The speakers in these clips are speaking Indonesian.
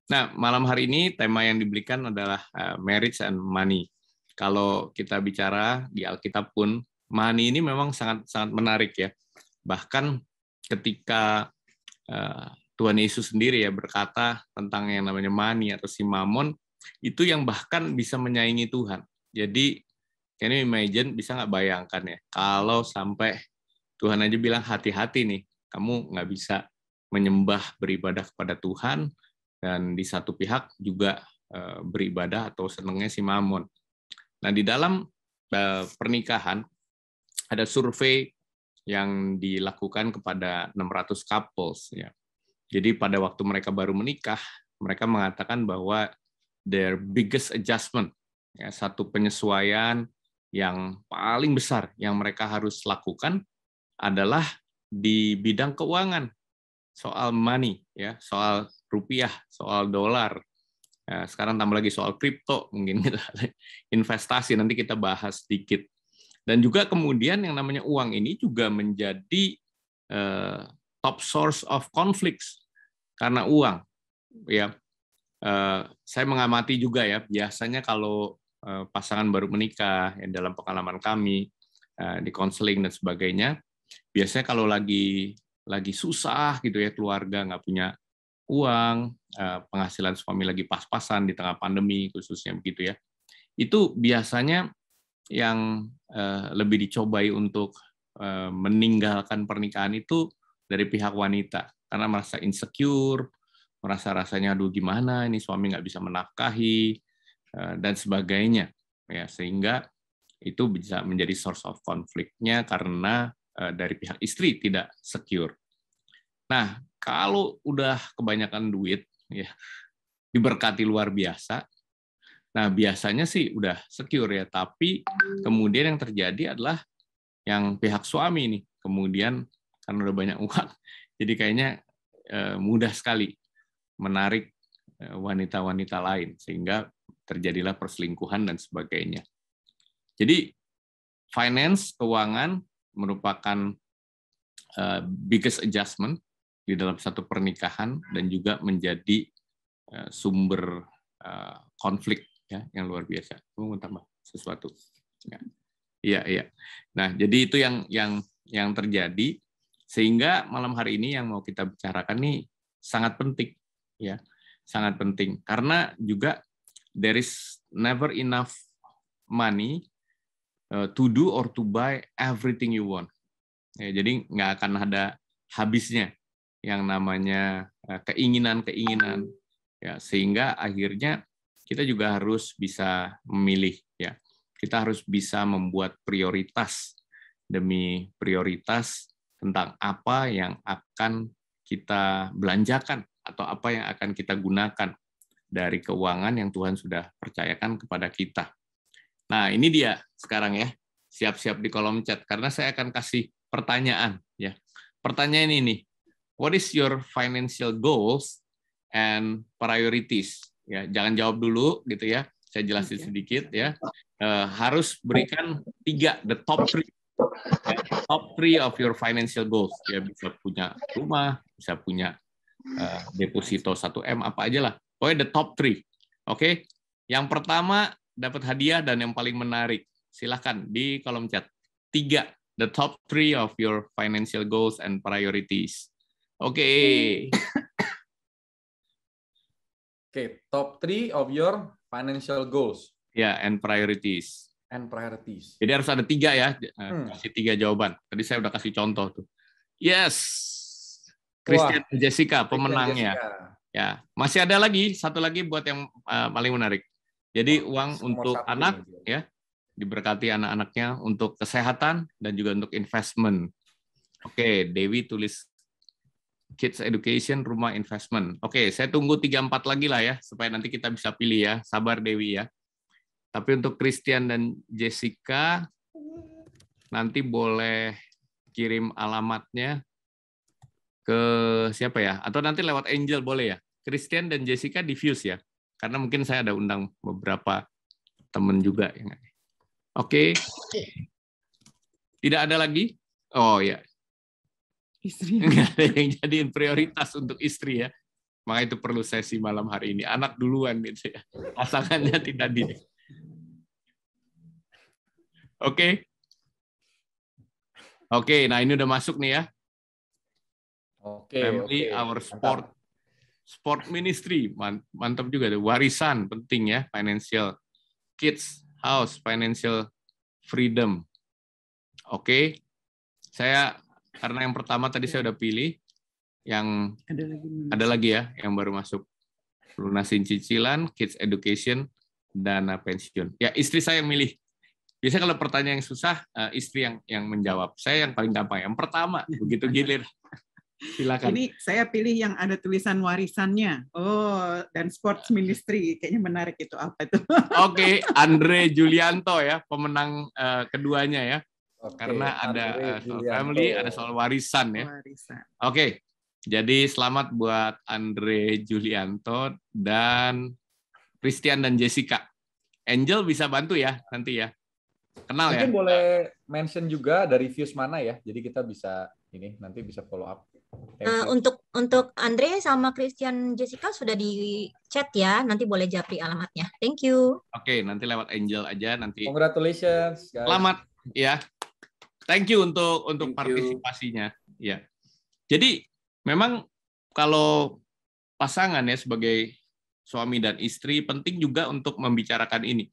Nah, malam hari ini tema yang diberikan adalah marriage and money. Kalau kita bicara di Alkitab pun, money ini memang sangat sangat menarik ya. Bahkan ketika Tuhan Yesus sendiri ya berkata tentang yang namanya money atau si mamon, itu yang bahkan bisa menyaingi Tuhan. Jadi, can you imagine, bisa nggak bayangkan ya, kalau sampai Tuhan aja bilang hati-hati nih, kamu nggak bisa menyembah beribadah kepada Tuhan, dan di satu pihak juga beribadah atau senengnya si mamon. Nah, di dalam pernikahan ada survei yang dilakukan kepada 600 couples ya. Jadi pada waktu mereka baru menikah, mereka mengatakan bahwa their biggest adjustment, ya, satu penyesuaian yang paling besar yang mereka harus lakukan adalah di bidang keuangan, soal money, ya, soal rupiah, soal dolar. Sekarang tambah lagi soal kripto, mungkin investasi, nanti kita bahas sedikit. Dan juga kemudian yang namanya uang ini juga menjadi top source of conflicts karena uang. Ya, saya mengamati juga ya, biasanya kalau pasangan baru menikah, ya, dalam pengalaman kami di konseling dan sebagainya, biasanya kalau lagi susah gitu ya, keluarga nggak punya uang, penghasilan suami lagi pas-pasan di tengah pandemi khususnya begitu ya, itu biasanya yang lebih dicobai untuk meninggalkan pernikahan itu dari pihak wanita, karena merasa insecure, merasa rasanya aduh gimana ini suami nggak bisa menafkahi dan sebagainya, ya, sehingga itu bisa menjadi source of konfliknya karena dari pihak istri tidak secure. Nah, kalau udah kebanyakan duit, ya, diberkati luar biasa, nah biasanya sih udah secure ya, tapi kemudian yang terjadi adalah yang pihak suami nih, kemudian karena udah banyak uang, jadi kayaknya mudah sekali menarik wanita-wanita lain, sehingga terjadilah perselingkuhan dan sebagainya. Jadi finance, keuangan merupakan biggest adjustment di dalam satu pernikahan dan juga menjadi sumber konflik ya yang luar biasa. Kamu mau tambah sesuatu? Ya. Iya, iya. Nah, jadi itu yang terjadi, sehingga malam hari ini yang mau kita bicarakan nih sangat penting ya. Sangat penting karena juga there is never enough money to do or to buy everything you want. Ya, jadi nggak akan ada habisnya yang namanya keinginan-keinginan ya, sehingga akhirnya kita juga harus bisa memilih ya. Kita harus bisa membuat prioritas demi prioritas tentang apa yang akan kita belanjakan atau apa yang akan kita gunakan dari keuangan yang Tuhan sudah percayakan kepada kita. Nah, ini dia sekarang ya. Siap-siap di kolom chat karena saya akan kasih pertanyaan ya. Pertanyaan ini, what is your financial goals and priorities? Ya, jangan jawab dulu gitu ya. Saya jelasin sedikit ya. Harus berikan 3, the top 3. Ya, top 3 of your financial goals. Ya, bisa punya rumah, bisa punya deposito 1M, apa aja lah. Pokoknya the top 3. Oke? Yang pertama dapat hadiah dan yang paling menarik. Silahkan di kolom chat. 3, the top 3 of your financial goals and priorities. Oke. Oke, top 3 of your financial goals. Ya, and priorities. And priorities. Jadi harus ada 3 ya. Kasih 3 jawaban. Tadi saya udah kasih contoh tuh. Yes. Christian Jessica pemenangnya. Jessica. Ya, masih ada lagi satu lagi buat yang paling menarik. Jadi uang untuk anak ya, diberkati anak-anaknya untuk kesehatan dan juga untuk investment. Oke, Dewi tulis kids education, rumah, investment. Oke, saya tunggu 3-4 lagi lah ya supaya nanti kita bisa pilih ya. Sabar Dewi ya. Tapi untuk Christian dan Jessica nanti boleh kirim alamatnya ke siapa ya? Atau nanti lewat Angel boleh ya? Christian dan Jessica diffuse ya. Karena mungkin saya ada undang beberapa teman juga. Oke. Tidak ada lagi? Oh ya. Istri. Nggak ada yang jadiin prioritas untuk istri ya. Maka itu perlu sesi malam hari ini. Anak duluan gitu ya. Pasangannya tidak di. Oke. Oke, nah ini udah masuk nih ya. Oke, Family, our sport ministry. Mantap juga tuh. Warisan penting ya, financial. Kids, house, financial freedom. Oke. Saya karena yang pertama tadi saya udah pilih, yang ada lagi ya yang baru masuk. Lunasin cicilan, kids education, dana pensiun. Ya, istri saya yang milih. Biasanya kalau pertanyaan yang susah, istri yang menjawab. Saya yang paling gampang. Yang pertama, begitu gilir. Silakan. Ini saya pilih yang ada tulisan warisannya. Oh, dan sports ministry. Kayaknya menarik itu. Apa itu? Oke, Andre Julianto ya, pemenang keduanya ya. Karena ada soal family, ada soal warisan ya. Oke. Jadi selamat buat Andre Julianto dan Christian dan Jessica. Angel bisa bantu ya nanti ya. Kenal ya. Mungkin boleh mention juga dari views mana ya. Jadi kita bisa ini nanti bisa follow up. Untuk Andre sama Christian Jessica sudah di chat ya. Nanti boleh japri alamatnya. Thank you. Oke, nanti lewat Angel aja nanti. Congratulations guys. Selamat ya. Thank you untuk partisipasinya. Ya. Jadi memang kalau pasangan ya sebagai suami dan istri penting juga untuk membicarakan ini.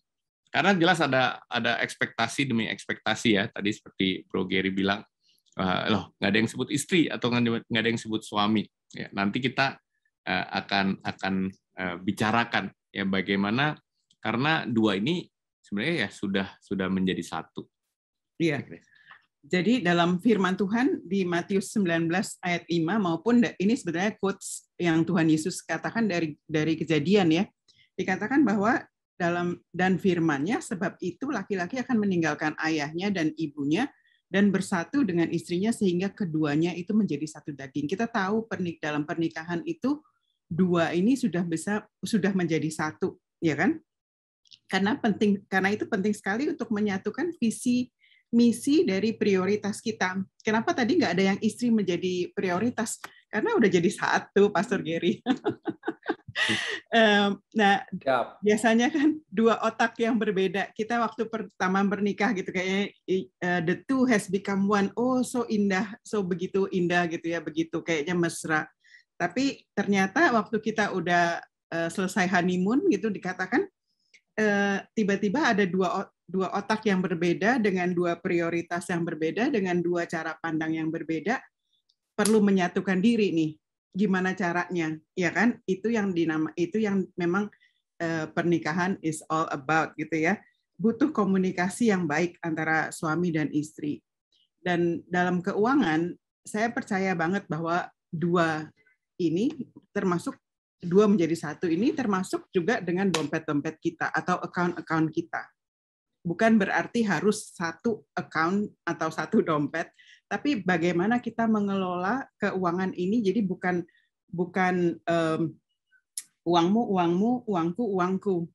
Karena jelas ada ekspektasi demi ekspektasi ya. Tadi seperti Bro Gary bilang, loh nggak ada yang sebut istri atau nggak ada yang sebut suami. Ya, nanti kita akan bicarakan ya bagaimana karena dua ini sebenarnya ya sudah menjadi satu. Iya. Jadi dalam firman Tuhan di Matius 19 ayat 5 maupun ini sebenarnya quotes yang Tuhan Yesus katakan dari Kejadian ya. Dikatakan bahwa dan firman-Nya sebab itu laki-laki akan meninggalkan ayahnya dan ibunya dan bersatu dengan istrinya sehingga keduanya itu menjadi satu daging. Kita tahu dalam pernikahan itu dua ini sudah menjadi satu, ya kan? Karena itu penting sekali untuk menyatukan visi misi dari prioritas kita. Kenapa tadi nggak ada yang istri menjadi prioritas? Karena udah jadi satu, Pastor Gary. Nah, biasanya kan dua otak yang berbeda. Kita waktu pertama bernikah gitu kayaknya the two has become one. Oh, so indah, so begitu indah gitu ya, begitu kayaknya mesra. Tapi ternyata waktu kita udah selesai honeymoon gitu dikatakan tiba-tiba ada dua otak yang berbeda dengan dua prioritas yang berbeda dengan dua cara pandang yang berbeda, perlu menyatukan diri nih. Gimana caranya? Ya kan? Itu yang memang pernikahan is all about gitu ya. Butuh komunikasi yang baik antara suami dan istri. Dan dalam keuangan saya percaya banget bahwa dua ini termasuk dua menjadi satu ini termasuk juga dengan dompet-dompet kita atau account-account kita. Bukan berarti harus satu account atau satu dompet, tapi bagaimana kita mengelola keuangan ini. Jadi bukan uangmu, uangku,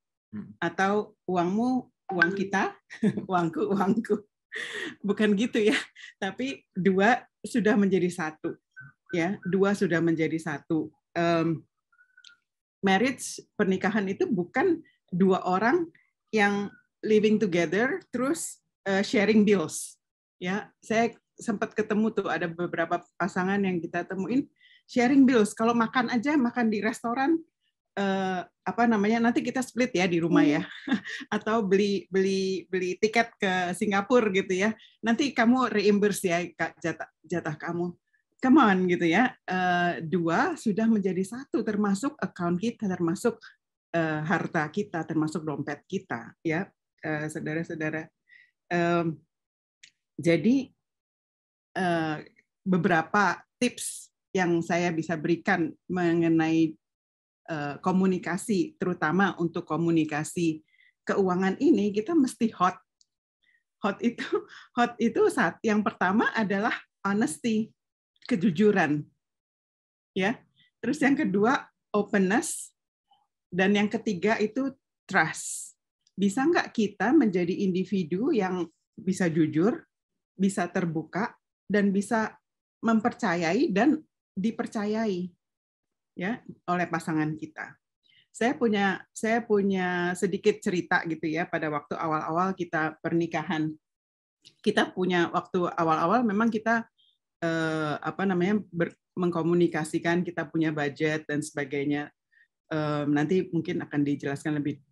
atau uangmu, uang kita, uangku. Bukan gitu ya. Tapi dua sudah menjadi satu, ya. Dua sudah menjadi satu. Marriage, pernikahan itu bukan dua orang yang living together terus sharing bills. Ya, saya sempat ketemu tuh ada beberapa pasangan yang kita temuin sharing bills. Kalau makan aja makan di restoran nanti kita split ya di rumah ya. Atau beli tiket ke Singapura gitu ya. Nanti kamu reimburse ya jatah kamu. Come on gitu ya. Dua sudah menjadi satu termasuk account kita, termasuk harta kita, termasuk dompet kita ya. Saudara-saudara, jadi beberapa tips yang saya bisa berikan mengenai komunikasi, terutama untuk komunikasi keuangan ini, kita mesti hot. Hot itu saat yang pertama adalah honesty, kejujuran, ya. Terus yang kedua openness, dan yang ketiga itu trust. Bisa nggak kita menjadi individu yang bisa jujur, bisa terbuka, dan bisa mempercayai dan dipercayai? ya oleh pasangan kita. Saya punya sedikit cerita gitu ya pada waktu awal-awal kita pernikahan. Kita punya waktu awal-awal memang kita mengkomunikasikan, kita punya budget dan sebagainya. Nanti mungkin akan dijelaskan lebih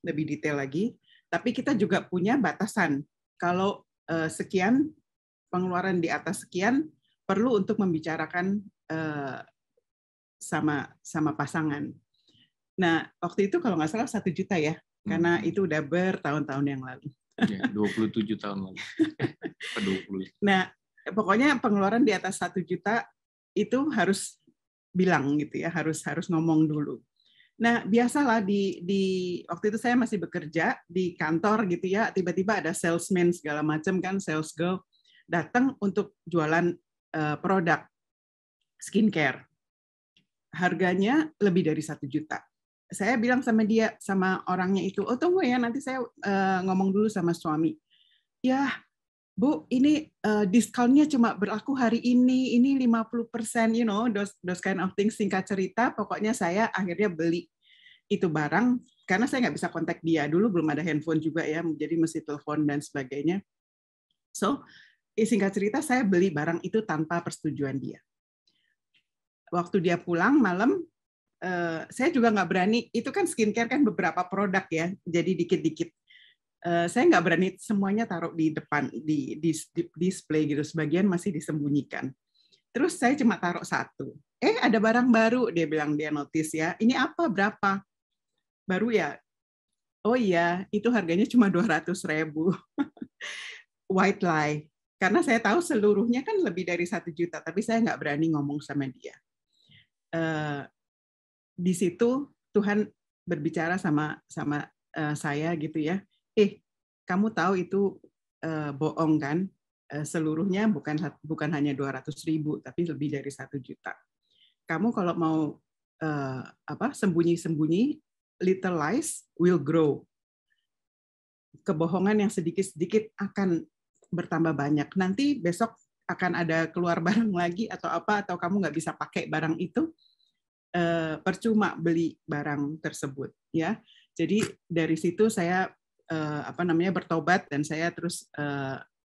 detail lagi. Tapi kita juga punya batasan. Kalau sekian pengeluaran di atas sekian perlu untuk membicarakan sama pasangan. Nah, waktu itu kalau nggak salah 1 juta ya, karena itu udah bertahun-tahun yang lalu. Ya, 27 tahun lalu. 20. Nah, pokoknya pengeluaran di atas 1 juta itu harus bilang gitu ya, harus ngomong dulu. Nah, biasalah di waktu itu saya masih bekerja di kantor gitu ya, tiba-tiba ada salesman segala macam kan, sales girl datang untuk jualan produk skincare. Harganya lebih dari 1 juta. Saya bilang sama orangnya itu, oh tunggu ya, nanti saya ngomong dulu sama suami. Ya, Bu, ini diskonnya cuma berlaku hari ini 50%, you know, those kind of things. Singkat cerita, pokoknya saya akhirnya beli itu barang, karena saya nggak bisa kontak dia. Dulu belum ada handphone juga ya, jadi mesti telepon dan sebagainya. So, singkat cerita, saya beli barang itu tanpa persetujuan dia. Waktu dia pulang malam, saya juga nggak berani, itu kan skincare kan beberapa produk ya, jadi dikit-dikit. Saya nggak berani semuanya taruh di depan, di display gitu, sebagian masih disembunyikan. Terus saya cuma taruh 1. Ada barang baru, dia bilang, dia notice ya, ini apa, berapa? Baru ya? Oh iya, itu harganya cuma 200.000. White lie. Karena saya tahu seluruhnya kan lebih dari 1 juta, tapi saya nggak berani ngomong sama dia. Di situ Tuhan berbicara sama saya gitu ya. Kamu tahu itu bohong kan? Seluruhnya bukan hanya 200.000, tapi lebih dari 1 juta. Kamu kalau mau sembunyi-sembunyi, little lies will grow. Kebohongan yang sedikit-sedikit akan bertambah banyak. Nanti besok akan ada keluar barang lagi atau apa, atau kamu nggak bisa pakai barang itu, percuma beli barang tersebut, ya. Jadi dari situ saya bertobat dan saya terus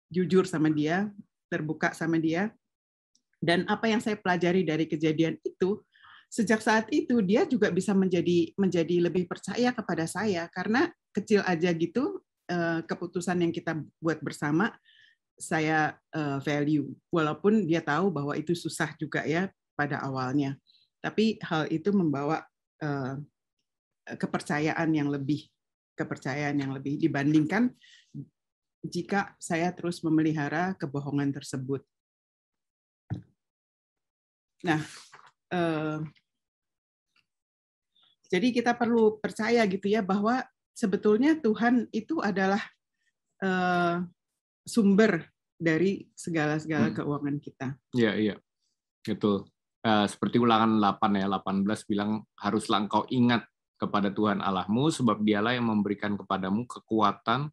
jujur sama dia, terbuka sama dia. Dan apa yang saya pelajari dari kejadian itu, sejak saat itu dia juga bisa menjadi lebih percaya kepada saya, karena kecil aja gitu keputusan yang kita buat bersama saya value, walaupun dia tahu bahwa itu susah juga ya pada awalnya. Tapi hal itu membawa kepercayaan yang lebih dibandingkan jika saya terus memelihara kebohongan tersebut. Nah, jadi kita perlu percaya gitu ya, bahwa sebetulnya Tuhan itu adalah sumber dari segala keuangan kita. Iya, betul. Seperti Ulangan 8 ya, 18 bilang, haruslah engkau ingat kepada Tuhan Allahmu, sebab dialah yang memberikan kepadamu kekuatan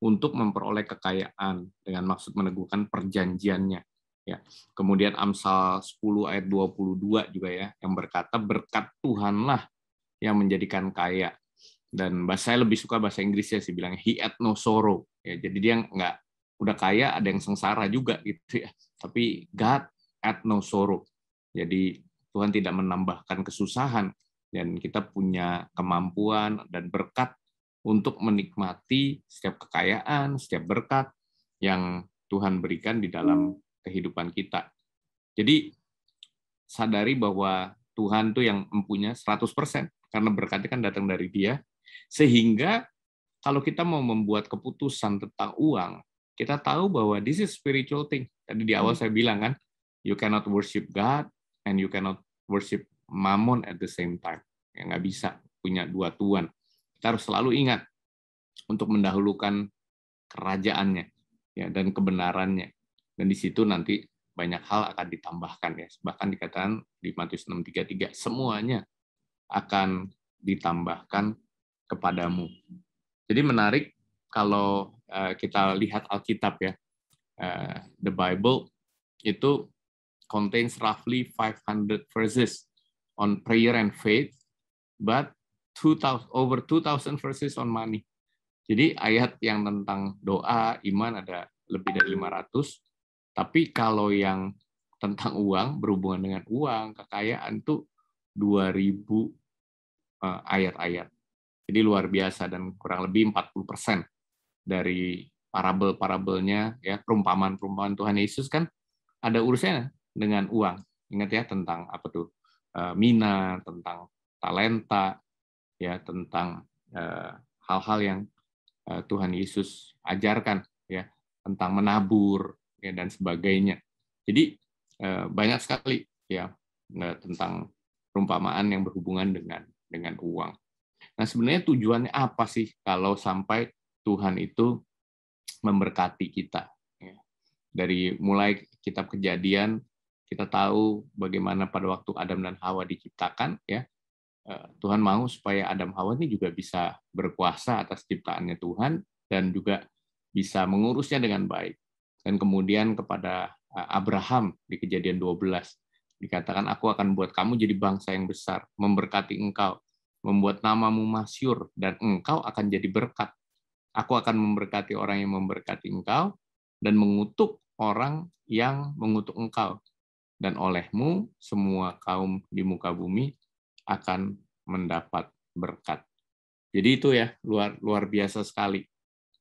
untuk memperoleh kekayaan, dengan maksud meneguhkan perjanjiannya. Ya. Kemudian Amsal 10 ayat 22 juga ya, yang berkata, berkat Tuhanlah yang menjadikan kaya. Dan saya lebih suka bahasa Inggrisnya sih, bilang he had no sorrow. Ya, jadi dia nggak, udah kaya ada yang sengsara juga gitu ya. Tapi God had no sorrow. Jadi Tuhan tidak menambahkan kesusahan, dan kita punya kemampuan dan berkat untuk menikmati setiap kekayaan, setiap berkat yang Tuhan berikan di dalam kehidupan kita. Jadi sadari bahwa Tuhan tuh yang mempunyai 100%, karena berkatnya kan datang dari Dia, sehingga kalau kita mau membuat keputusan tentang uang, kita tahu bahwa this is spiritual thing. Tadi di awal saya bilang kan, you cannot worship God and you cannot worship mammon at the same time. Ya, nggak bisa punya dua tuan. Kita harus selalu ingat untuk mendahulukan kerajaannya ya, dan kebenarannya. Dan di situ nanti banyak hal akan ditambahkan ya. Bahkan dikatakan di Matius 6:33, semuanya akan ditambahkan kepadamu. Jadi menarik kalau kita lihat Alkitab ya. The Bible itu contains roughly 500 verses. on prayer and faith, but over 2,000 verses on money. Jadi ayat yang tentang doa, iman ada lebih dari 500, tapi kalau yang tentang uang, berhubungan dengan uang, kekayaan itu 2.000 ayat-ayat. Jadi luar biasa, dan kurang lebih 40% dari parabel-parabelnya, ya, perumpamaan-perumpamaan Tuhan Yesus kan ada urusannya dengan uang. Ingat ya, tentang apa tuh? Mina, tentang talenta, ya, tentang hal-hal yang Tuhan Yesus ajarkan, ya, tentang menabur, ya, dan sebagainya. Jadi banyak sekali, ya, tentang perumpamaan yang berhubungan dengan uang. Nah, sebenarnya tujuannya apa sih kalau sampai Tuhan itu memberkati kita? Ya. Dari mulai kitab Kejadian, kita tahu bagaimana pada waktu Adam dan Hawa diciptakan, ya, Tuhan mau supaya Adam Hawa ini juga bisa berkuasa atas ciptaannya Tuhan dan juga bisa mengurusnya dengan baik. Dan kemudian kepada Abraham di Kejadian 12 dikatakan, aku akan buat kamu jadi bangsa yang besar, memberkati engkau, membuat namamu masyhur, dan engkau akan jadi berkat. Aku akan memberkati orang yang memberkati engkau dan mengutuk orang yang mengutuk engkau. Dan olehmu semua kaum di muka bumi akan mendapat berkat. Jadi itu ya, luar biasa sekali.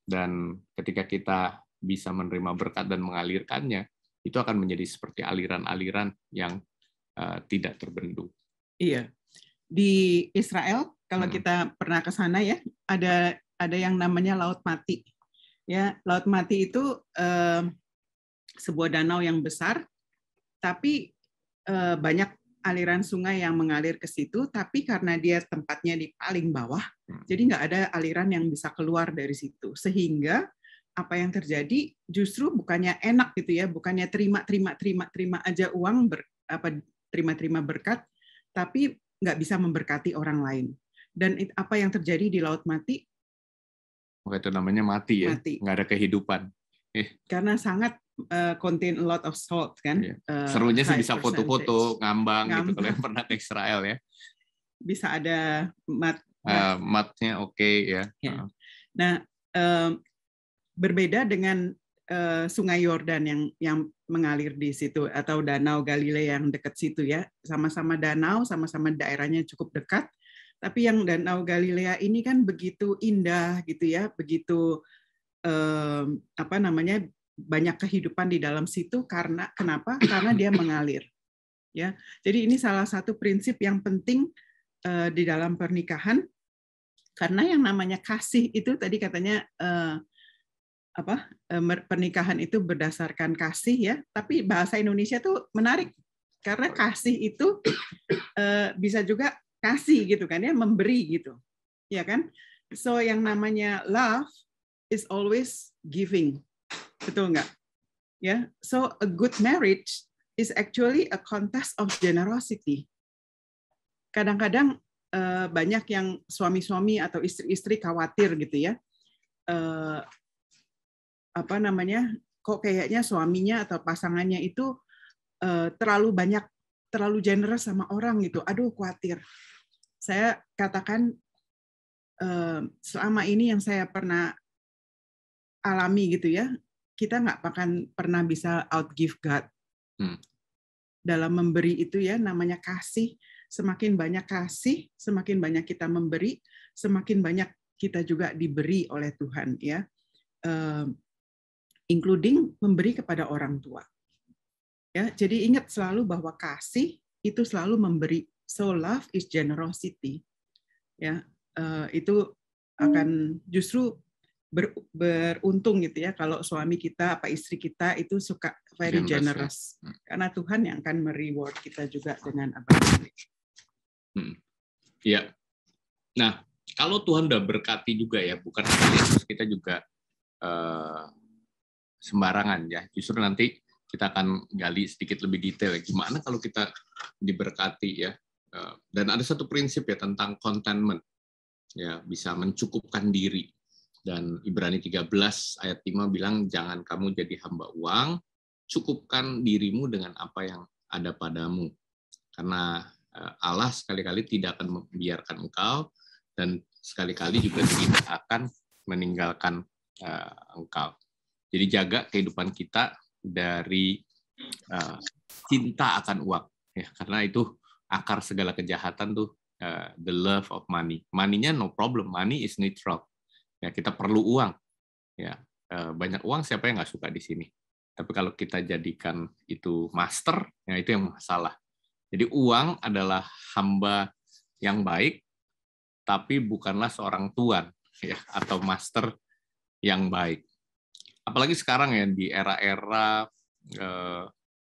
Dan ketika kita bisa menerima berkat dan mengalirkannya, itu akan menjadi seperti aliran-aliran yang tidak terbendung. Iya. Di Israel, kalau kita pernah ke sana ya, ada yang namanya Laut Mati. Ya, Laut Mati itu sebuah danau yang besar, tapi banyak aliran sungai yang mengalir ke situ, tapi karena dia tempatnya di paling bawah, jadi nggak ada aliran yang bisa keluar dari situ. Sehingga apa yang terjadi justru bukannya enak gitu ya, bukannya terima aja uang, terima berkat, tapi nggak bisa memberkati orang lain. Dan apa yang terjadi di Laut Mati? Itu namanya mati ya, mati. Nggak ada kehidupan. Karena sangat contain a lot of salt kan. Serunya sih bisa foto-foto, ngambang gitu kalau yang pernah ke Israel ya. Bisa ada matnya oke ya. Nah, berbeda dengan Sungai Yordan yang mengalir di situ, atau Danau Galilea yang dekat situ ya. Sama-sama danau, sama-sama daerahnya cukup dekat. Tapi yang Danau Galilea ini kan begitu indah gitu ya, begitu banyak kehidupan di dalam situ. Kenapa? Karena dia mengalir. Ya, jadi ini salah satu prinsip yang penting di dalam pernikahan, karena yang namanya kasih itu tadi katanya pernikahan itu berdasarkan kasih ya, tapi bahasa Indonesia tuh menarik karena kasih itu bisa juga kasih gitu kan ya, memberi gitu, ya kan? So yang namanya love is always giving, betul nggak? Ya, so a good marriage is actually a contest of generosity. Kadang-kadang banyak yang suami-suami atau istri-istri khawatir gitu ya. Kok kayaknya suaminya atau pasangannya itu terlalu generous sama orang gitu. Aduh, khawatir. Saya katakan selama ini yang saya pernah alami gitu ya, kita nggak akan pernah bisa outgive God. Dalam memberi itu ya, namanya kasih. Semakin banyak kasih, semakin banyak kita memberi, semakin banyak kita juga diberi oleh Tuhan ya. Including memberi kepada orang tua. Ya, jadi ingat selalu bahwa kasih itu selalu memberi. So love is generosity. Ya, itu akan justru beruntung gitu ya kalau suami kita apa istri kita itu suka very generous. Karena Tuhan yang akan mereward kita juga dengan abundant. Ya. Nah, kalau Tuhan udah berkati juga ya, bukan hanya kita juga sembarangan ya. Justru nanti kita akan gali sedikit lebih detail. Gimana kalau kita diberkati ya? Dan ada satu prinsip ya tentang contentment. Ya, bisa mencukupkan diri. Dan Ibrani 13 ayat 5 bilang, jangan kamu jadi hamba uang, cukupkan dirimu dengan apa yang ada padamu. Karena Allah sekali-kali tidak akan membiarkan engkau, dan sekali-kali juga tidak akan meninggalkan engkau. Jadi jaga kehidupan kita dari cinta akan uang, ya, karena itu akar segala kejahatan tuh, the love of money. Money-nya no problem, money is neutral. Ya, kita perlu uang. Ya, banyak uang, siapa yang nggak suka di sini? Tapi kalau kita jadikan itu master, ya itu yang masalah. Jadi uang adalah hamba yang baik, tapi bukanlah seorang tuan, ya, atau master yang baik. Apalagi sekarang ya, di era-era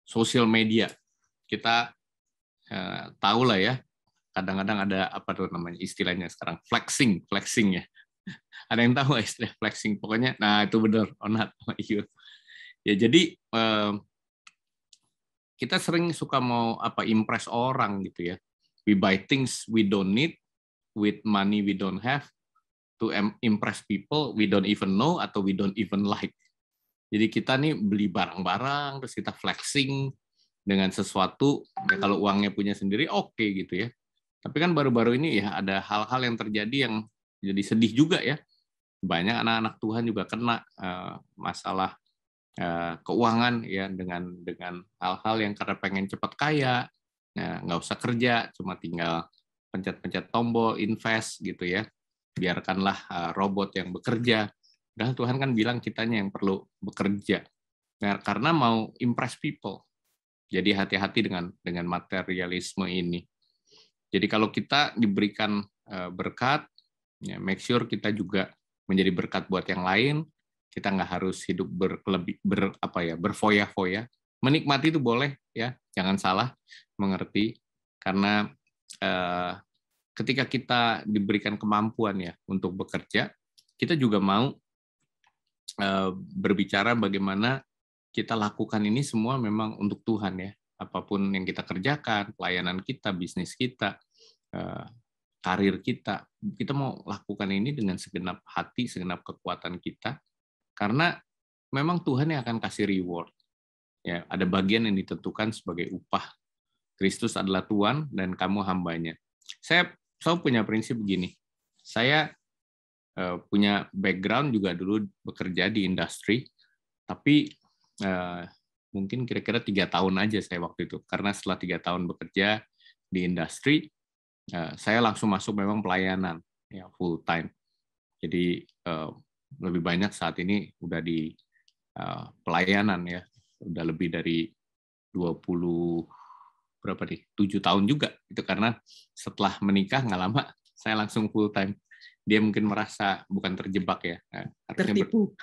sosial media, kita tahu lah ya, kadang-kadang ada apa tuh namanya istilahnya sekarang, flexing ya. Ada yang tahu istilah flexing? Pokoknya, nah itu benar, Onat. Ya, jadi kita sering suka mau impress orang gitu ya. We buy things we don't need with money we don't have to impress people we don't even know atau we don't even like. Jadi kita nih beli barang-barang, terus kita flexing dengan sesuatu, ya kalau uangnya punya sendiri oke gitu ya. Tapi kan baru-baru ini ya ada hal-hal yang terjadi yang jadi sedih juga ya. Banyak anak-anak Tuhan juga kena masalah keuangan ya, dengan hal-hal yang karena pengen cepat kaya, nggak usah kerja, cuma tinggal pencet-pencet tombol invest gitu ya. Biarkanlah robot yang bekerja. Dan Tuhan kan bilang kitanya yang perlu bekerja. Nah, karena mau impress people. Jadi hati-hati dengan materialisme ini. Jadi kalau kita diberikan berkat, ya make sure kita juga menjadi berkat buat yang lain. Kita nggak harus hidup berfoya-foya. Menikmati itu boleh ya, jangan salah mengerti. Karena ketika kita diberikan kemampuan ya untuk bekerja, kita juga mau berbicara bagaimana kita lakukan ini semua memang untuk Tuhan ya. Apapun yang kita kerjakan, pelayanan kita, bisnis kita, karir kita mau lakukan ini dengan segenap hati, segenap kekuatan kita, karena memang Tuhan yang akan kasih reward. Ya, ada bagian yang ditentukan sebagai upah. Kristus adalah Tuhan dan kamu hambanya. Saya punya prinsip begini. Saya punya background juga dulu bekerja di industri, tapi mungkin kira-kira 3 tahun aja saya waktu itu, karena setelah 3 tahun bekerja di industri, saya langsung masuk memang pelayanan ya, full time. Jadi lebih banyak saat ini udah di pelayanan ya, udah lebih dari 7 tahun juga itu, karena setelah menikah nggak lama saya langsung full time. Dia mungkin merasa bukan terjebak ya, tertipu.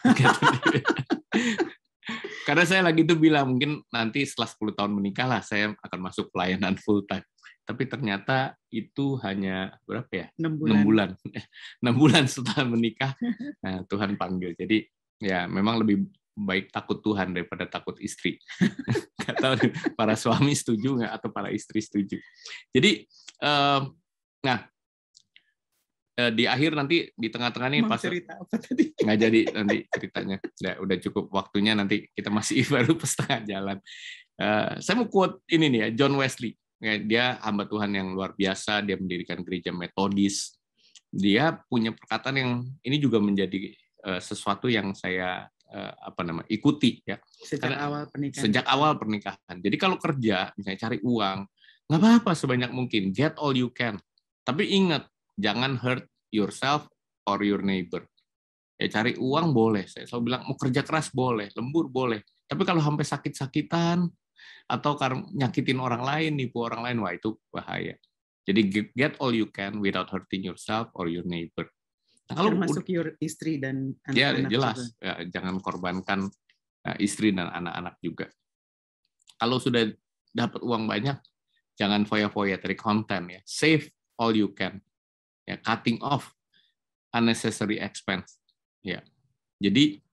Karena saya lagi itu bilang mungkin nanti setelah 10 tahun menikah lah saya akan masuk pelayanan full time. Tapi ternyata itu hanya berapa ya? 6 bulan. 6 bulan setelah menikah, nah, Tuhan panggil. Jadi ya memang lebih baik takut Tuhan daripada takut istri. Nggak tahu para suami setuju nggak atau para istri setuju. Jadi, nah di akhir nanti di tengah-tengah nih pas cerita apa tadi? Nggak jadi nanti ceritanya. Udah cukup waktunya, nanti kita masih baru setengah jalan. Saya mau quote ini nih ya, John Wesley. Dia hamba Tuhan yang luar biasa, dia mendirikan gereja Metodis. Dia punya perkataan yang ini juga menjadi sesuatu yang saya ikuti ya. Sejak awal pernikahan. Jadi kalau kerja, misalnya cari uang, nggak apa-apa sebanyak mungkin, get all you can. Tapi ingat, jangan hurt yourself or your neighbor. Ya cari uang boleh, saya selalu bilang mau kerja keras boleh, lembur boleh. Tapi kalau sampai sakit-sakitan atau karena nyakitin orang lain, nipu orang lain, wah itu bahaya. Jadi get all you can without hurting yourself or your neighbor. Nah, kalau termasuk your istri dan anak-anak ya jelas, juga. Ya, jangan korbankan istri dan anak-anak juga. Kalau sudah dapat uang banyak, jangan foya-foya cari konten ya. Save all you can. Ya, cutting off unnecessary expense. Ya, jadi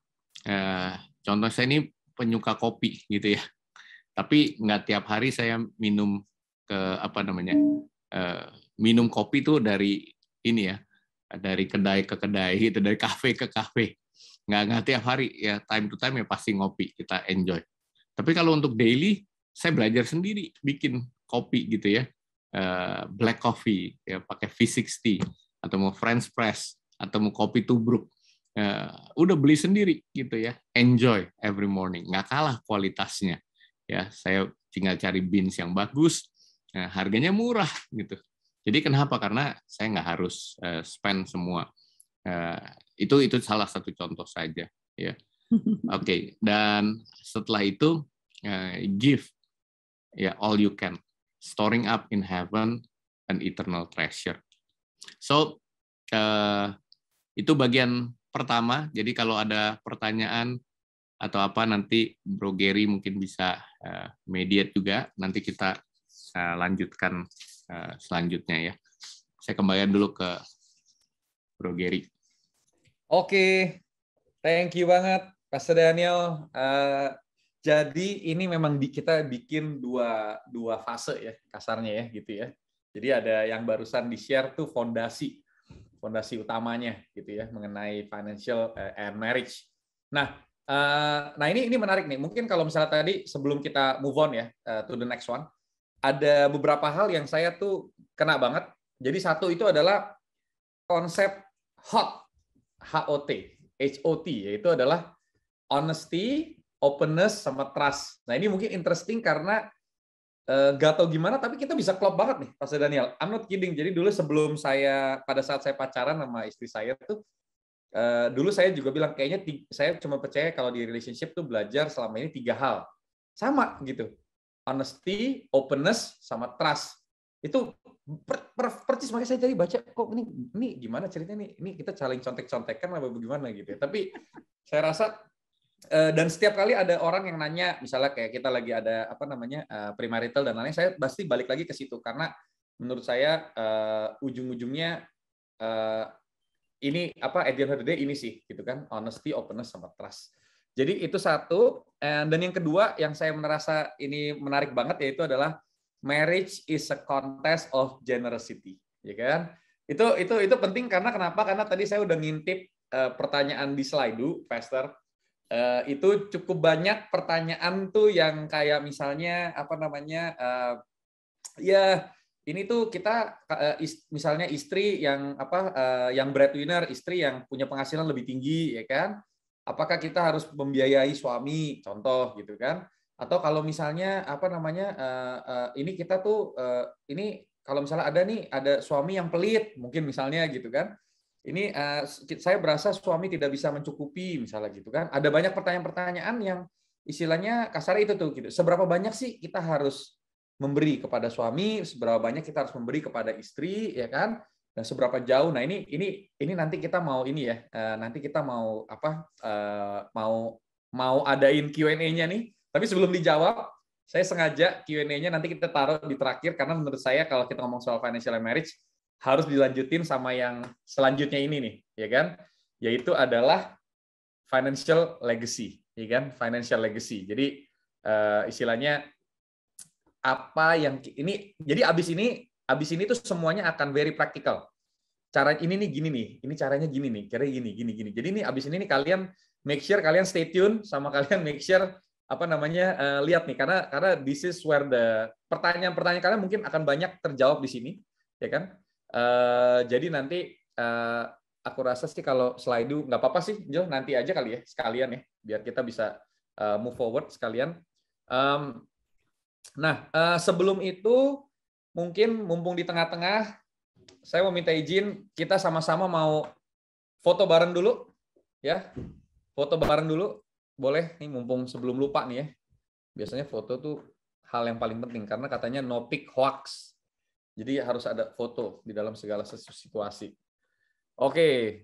contoh saya ini penyuka kopi gitu ya, tapi nggak tiap hari saya minum minum kopi tuh dari ini ya, dari kedai ke kedai gitu, dari kafe ke kafe. Nggak tiap hari ya, time to time ya pasti ngopi, kita enjoy. Tapi kalau untuk daily, saya belajar sendiri bikin kopi gitu ya. black coffee, ya pakai V60, atau mau French press, atau mau kopi tubruk, udah beli sendiri gitu ya. Enjoy every morning, nggak kalah kualitasnya. Ya, saya tinggal cari beans yang bagus, harganya murah gitu. Jadi kenapa? Karena saya nggak harus spend semua. Itu salah satu contoh saja. Ya, oke. Dan setelah itu give, ya all you can, storing up in heaven an eternal treasure. So itu bagian pertama. Jadi kalau ada pertanyaan atau apa, nanti Bro Gary mungkin bisa mediate juga. Nanti kita lanjutkan selanjutnya ya. Saya kembalikan dulu ke Bro Gary. Oke, thank you banget Pastor Daniel. Jadi ini memang kita bikin dua fase ya, kasarnya ya gitu ya. Jadi ada yang barusan di-share tuh fondasi utamanya gitu ya, mengenai financial and marriage. Nah ini menarik nih. Mungkin kalau misalnya tadi sebelum kita move on ya to the next one, ada beberapa hal yang saya tuh kena banget. Jadi satu itu adalah konsep HOT, yaitu adalah honesty, openness, sama trust. Nah ini mungkin interesting karena gak tau gimana, tapi kita bisa klop banget nih, Pastor Daniel. I'm not kidding. Jadi dulu sebelum pada saat saya pacaran sama istri saya tuh, dulu saya juga bilang kayaknya saya cuma percaya kalau di relationship tuh belajar selama ini 3 hal. Sama gitu. Honesty, openness, sama trust. Itu percis, makanya saya jadi baca, kok ini gimana ceritanya nih? Ini kita saling contek-contekan apa bagaimana gitu ya. Tapi saya rasa dan setiap kali ada orang yang nanya, misalnya kayak kita lagi ada premarital dan lain-lain, saya pasti balik lagi ke situ karena menurut saya ujung-ujungnya ini at the end of the day ini sih gitu kan, honesty, openness, sama trust. Jadi itu satu. Dan yang kedua yang saya merasa ini menarik banget yaitu adalah marriage is a contest of generosity, ya kan? Itu penting karena kenapa? Karena tadi saya udah ngintip pertanyaan di slide, Pastor. Itu cukup banyak pertanyaan tuh yang kayak misalnya ya ini tuh kita misalnya istri yang yang breadwinner, istri yang punya penghasilan lebih tinggi, ya kan? Apakah kita harus membiayai suami, contoh gitu kan? Atau kalau misalnya ini kita tuh ini kalau misalnya ada suami yang pelit, mungkin misalnya gitu kan? Ini saya berasa suami tidak bisa mencukupi, misalnya gitu kan? Ada banyak pertanyaan-pertanyaan yang istilahnya kasar itu tuh gitu. Seberapa banyak sih kita harus memberi kepada suami, seberapa banyak kita harus memberi kepada istri, ya kan? Dan seberapa jauh. Nah ini nanti kita mau ini ya, nanti kita mau mau adain Q&A-nya nih. Tapi sebelum dijawab, saya sengaja Q&A-nya nanti kita taruh di terakhir karena menurut saya kalau kita ngomong soal financial and marriage harus dilanjutin sama yang selanjutnya ini nih, ya kan? Yaitu adalah financial legacy, ya kan? Financial legacy. Jadi istilahnya apa yang ini? Jadi abis ini tuh semuanya akan very practical. Cara ini nih gini nih, ini caranya gini nih, kira gini. Jadi ini abis ini nih kalian make sure kalian stay tune sama kalian make sure lihat nih karena this is where the pertanyaan-pertanyaan kalian mungkin akan banyak terjawab di sini, ya kan? Jadi nanti aku rasa sih kalau slide nggak apa-apa sih, Jo, nanti aja kali ya sekalian ya, biar kita bisa move forward sekalian. Sebelum itu mungkin mumpung di tengah-tengah, saya mau minta izin kita sama-sama mau foto bareng dulu, ya, foto bareng dulu, boleh nih mumpung sebelum lupa nih ya. Biasanya foto tuh hal yang paling penting karena katanya no pic hoax. Jadi harus ada foto di dalam segala situasi. Oke.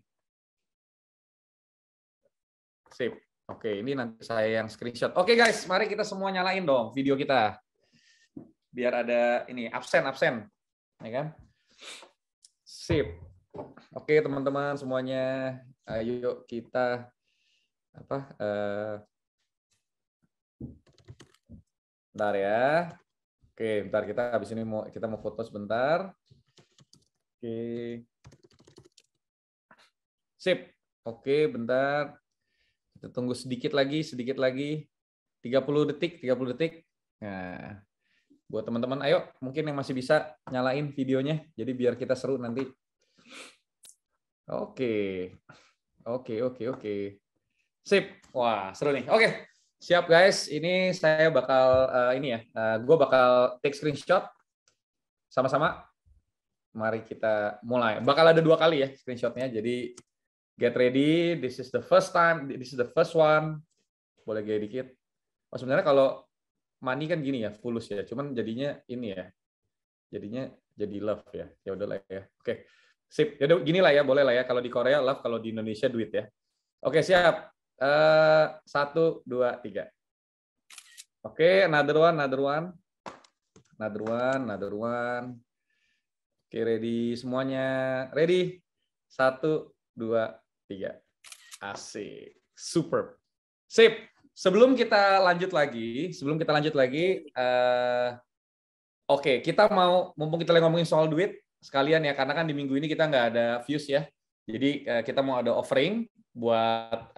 Sip. Oke, ini nanti saya yang screenshot. Oke guys, mari kita semua nyalain dong video kita. Biar ada ini absen, ya kan? Sip. Oke teman-teman semuanya, ayo kita bentar ya. Oke, bentar kita habis ini kita mau foto sebentar. Oke. Sip. Oke, bentar. Kita tunggu sedikit lagi. 30 detik. Nah. Buat teman-teman, ayo mungkin yang masih bisa nyalain videonya, jadi biar kita seru nanti. Oke. Sip. Wah, seru nih. Oke. Siap guys, ini saya bakal gue bakal take screenshot sama-sama. Mari kita mulai. Bakal ada 2 kali ya screenshotnya. Jadi get ready. This is the first time. This is the first one. Boleh gaya dikit. Oh, sebenarnya kalau money kan gini ya, fulus ya. Cuman jadinya ini ya. Jadinya jadi love ya. Ya udahlah ya. Oke. Sip. Ya gini lah ya, boleh lah ya. Kalau di Korea love, kalau di Indonesia duit ya. Oke, siap. 1, 2, 3. Oke, another one. Oke, ready semuanya. Ready? 1, 2, 3. Asik. Super. Sip. Sebelum kita lanjut lagi, oke, kita mau, mumpung kita lagi ngomongin soal duit, sekalian ya, karena kan di minggu ini kita nggak ada views ya. Jadi kita mau ada offering buat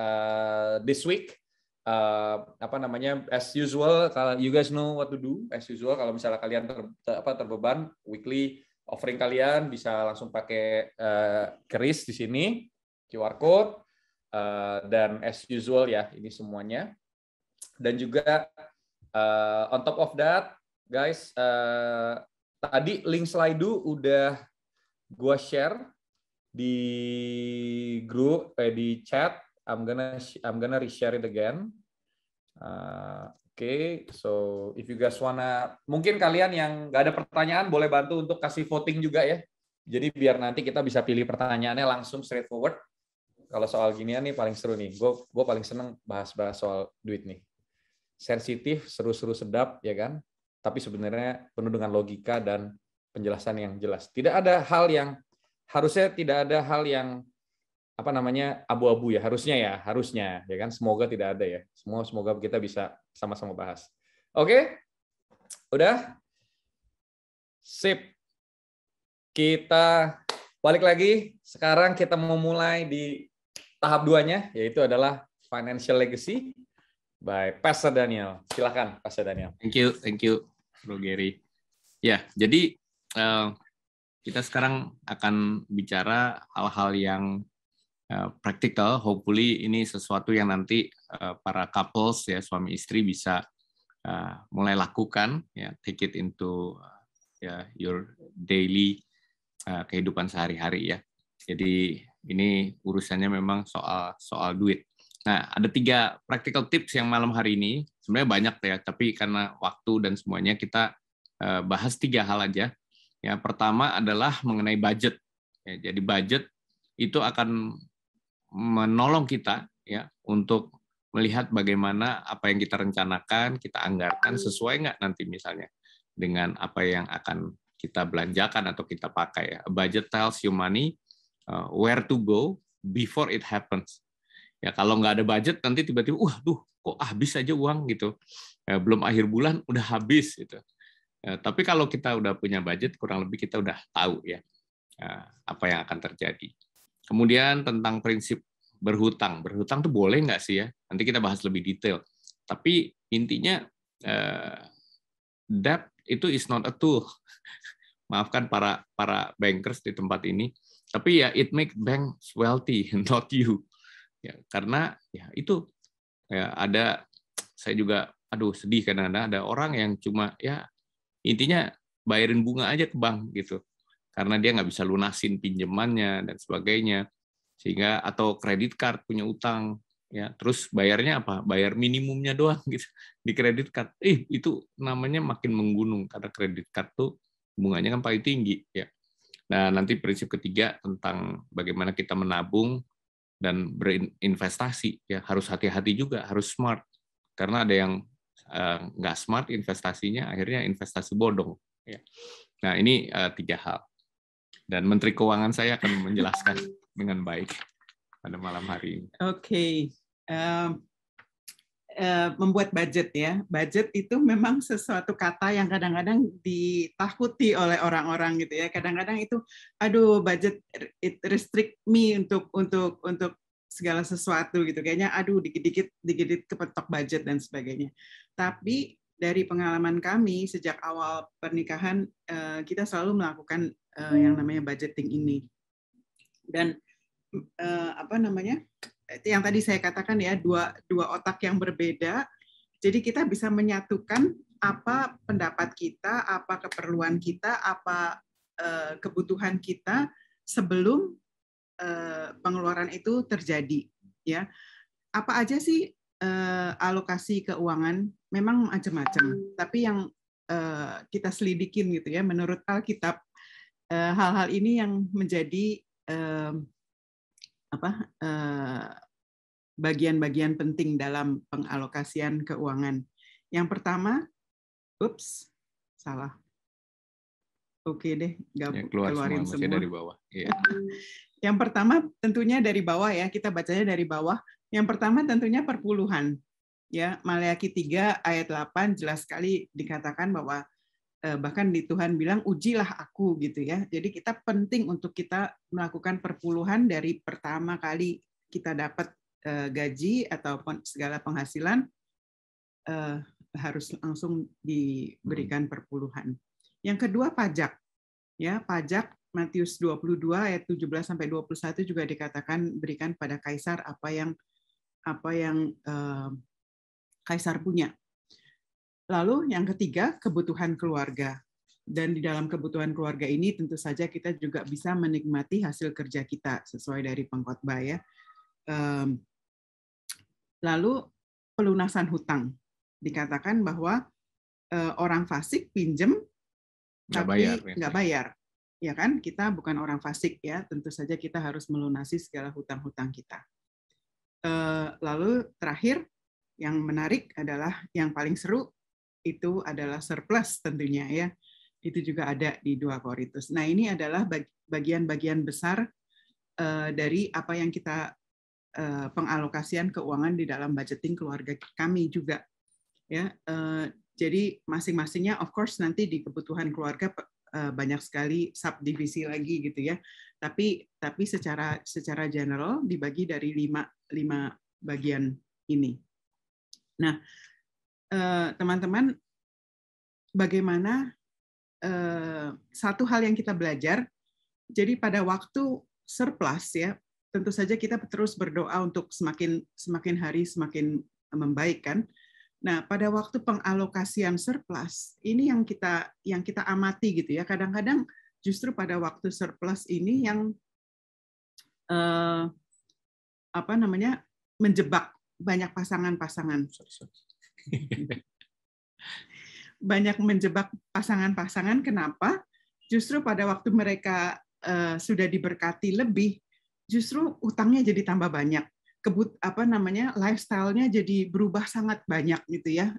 this week. As usual, kalau you guys know what to do, as usual, kalau misalnya kalian terbeban, weekly offering kalian bisa langsung pakai keris di sini, QR code, dan as usual ya, ini semuanya. Dan juga on top of that, guys, tadi link Slido udah gua share di grup, di chat. I'm gonna reshare it again. Okay, so if you guys wanna, mungkin kalian yang nggak ada pertanyaan boleh bantu untuk kasih voting juga ya. Jadi biar nanti kita bisa pilih pertanyaannya langsung straightforward. Kalau soal ginian nih paling seru nih. Gue paling seneng bahas-bahas soal duit nih. Sensitif, seru-seru, sedap ya kan. Tapi sebenarnya penuh dengan logika dan penjelasan yang jelas. Harusnya tidak ada hal yang abu-abu ya, harusnya ya kan, semoga tidak ada ya, semoga kita bisa sama-sama bahas. Oke, udah, sip, kita balik lagi. Sekarang kita mau mulai di tahap 2-nya, yaitu adalah financial legacy by Pastor Daniel. Silakan Pastor Daniel. Thank you Bro Gary. Ya, jadi kita sekarang akan bicara hal-hal yang practical, hopefully ini sesuatu yang nanti para couples ya, suami istri bisa mulai lakukan ya, take it into your daily kehidupan sehari-hari ya. Jadi ini urusannya memang soal duit. Nah, ada 3 practical tips yang malam hari ini, sebenarnya banyak ya, tapi karena waktu dan semuanya kita bahas 3 hal aja. Ya, pertama adalah mengenai budget. Ya, jadi budget itu akan menolong kita ya untuk melihat bagaimana apa yang kita rencanakan, kita anggarkan sesuai nggak nanti misalnya dengan apa yang akan kita belanjakan atau kita pakai. A budget tells you money where to go before it happens. Ya, kalau nggak ada budget nanti tiba-tiba, kok habis aja uang gitu. Belum akhir bulan udah habis gitu. Tapi kalau kita udah punya budget, kurang lebih kita udah tahu ya apa yang akan terjadi. Kemudian tentang prinsip berhutang. Berhutang tuh boleh nggak sih ya? Nanti kita bahas lebih detail. Tapi intinya debt itu is not a tool. Maafkan para bankers di tempat ini. Tapi ya it make banks wealthy, not you. Ya, karena ya itu ya ada, saya juga sedih kadang-kadang ada orang yang cuma ya intinya bayarin bunga aja ke bank gitu. Karena dia nggak bisa lunasin pinjamannya dan sebagainya, sehingga atau kredit card punya utang ya, terus bayarnya apa? Bayar minimumnya doang gitu di kredit card. Itu namanya makin menggunung karena kredit card tuh bunganya kan paling tinggi ya. Nah, nanti prinsip ketiga tentang bagaimana kita menabung dan berinvestasi ya, harus hati-hati juga, harus smart. Karena ada yang nggak smart investasinya, akhirnya investasi bodong ya. Nah, ini 3 hal. Dan Menteri Keuangan saya akan menjelaskan dengan baik pada malam hari ini. Oke. Membuat budget ya. Budget itu memang sesuatu kata yang kadang-kadang ditakuti oleh orang-orang gitu ya. Kadang-kadang itu, budget it restrict me untuk segala sesuatu gitu. Kayaknya dikit-dikit kepetok budget dan sebagainya. Tapi dari pengalaman kami sejak awal pernikahan, kita selalu melakukan yang namanya budgeting ini. Dan apa namanya, yang tadi saya katakan ya, dua otak yang berbeda. Jadi kita bisa menyatukan apa pendapat kita, apa keperluan kita, apa kebutuhan kita sebelum pengeluaran itu terjadi. Ya, apa aja sih alokasi keuangan? Memang macam-macam. Tapi yang kita selidikin gitu ya, menurut Alkitab, hal-hal ini yang menjadi bagian-bagian penting dalam pengalokasian keuangan. Yang pertama, salah. Oke deh, keluarin semua. Dari bawah. Yeah. Yang pertama tentunya dari bawah ya, kita bacanya dari bawah. Yang pertama tentunya perpuluhan. Ya, Maleakhi 3 ayat 8 jelas sekali dikatakan bahwa bahkan di Tuhan bilang ujilah aku gitu ya. Jadi kita penting untuk kita melakukan perpuluhan dari pertama kali kita dapat gaji ataupun segala penghasilan, harus langsung diberikan perpuluhan. Yang kedua pajak. Ya, pajak Matius 22 ayat 17 sampai 21 juga dikatakan berikan pada kaisar apa yang kaisar punya. Lalu yang ketiga, kebutuhan keluarga. Dan di dalam kebutuhan keluarga ini tentu saja kita juga bisa menikmati hasil kerja kita sesuai dari pengkhotbah ya. Lalu pelunasan hutang. Dikatakan bahwa orang fasik pinjem tapi nggak bayar. Ya kan? Kita bukan orang fasik ya. Tentu saja kita harus melunasi segala hutang-hutang kita. Lalu terakhir yang menarik adalah yang paling seru itu adalah surplus tentunya ya. Itu juga ada di 2 Korintus. Nah, ini adalah bagian-bagian besar dari apa yang kita pengalokasian keuangan di dalam budgeting keluarga kami juga. Ya, jadi masing-masingnya of course nanti di kebutuhan keluarga banyak sekali subdivisi lagi gitu ya. Tapi secara general dibagi dari 5 bagian ini. Nah, teman-teman, bagaimana satu hal yang kita belajar, jadi pada waktu surplus ya, tentu saja kita terus berdoa untuk semakin hari semakin membaik kan. Nah, pada waktu pengalokasian surplus, ini yang kita amati gitu ya. Kadang-kadang justru pada waktu surplus ini yang menjebak banyak pasangan-pasangan. Banyak menjebak pasangan-pasangan. Kenapa? Justru pada waktu mereka sudah diberkati lebih, justru utangnya jadi tambah banyak. Lifestyle-nya jadi berubah sangat banyak gitu ya.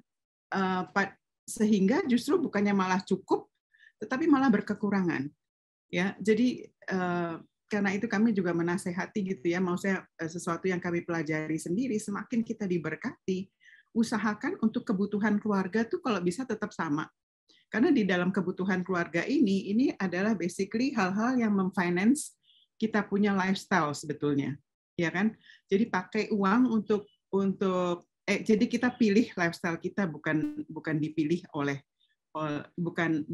Sehingga justru bukannya malah cukup, tetapi malah berkekurangan. Ya, jadi karena itu kami juga menasehati gitu ya, maksudnya sesuatu yang kami pelajari sendiri, semakin kita diberkati, usahakan untuk kebutuhan keluarga tuh kalau bisa tetap sama. Karena di dalam kebutuhan keluarga ini adalah basically hal-hal yang memfinance kita punya lifestyle sebetulnya. Ya kan? Jadi pakai uang untuk jadi kita pilih lifestyle kita, bukan dipilih oleh bukan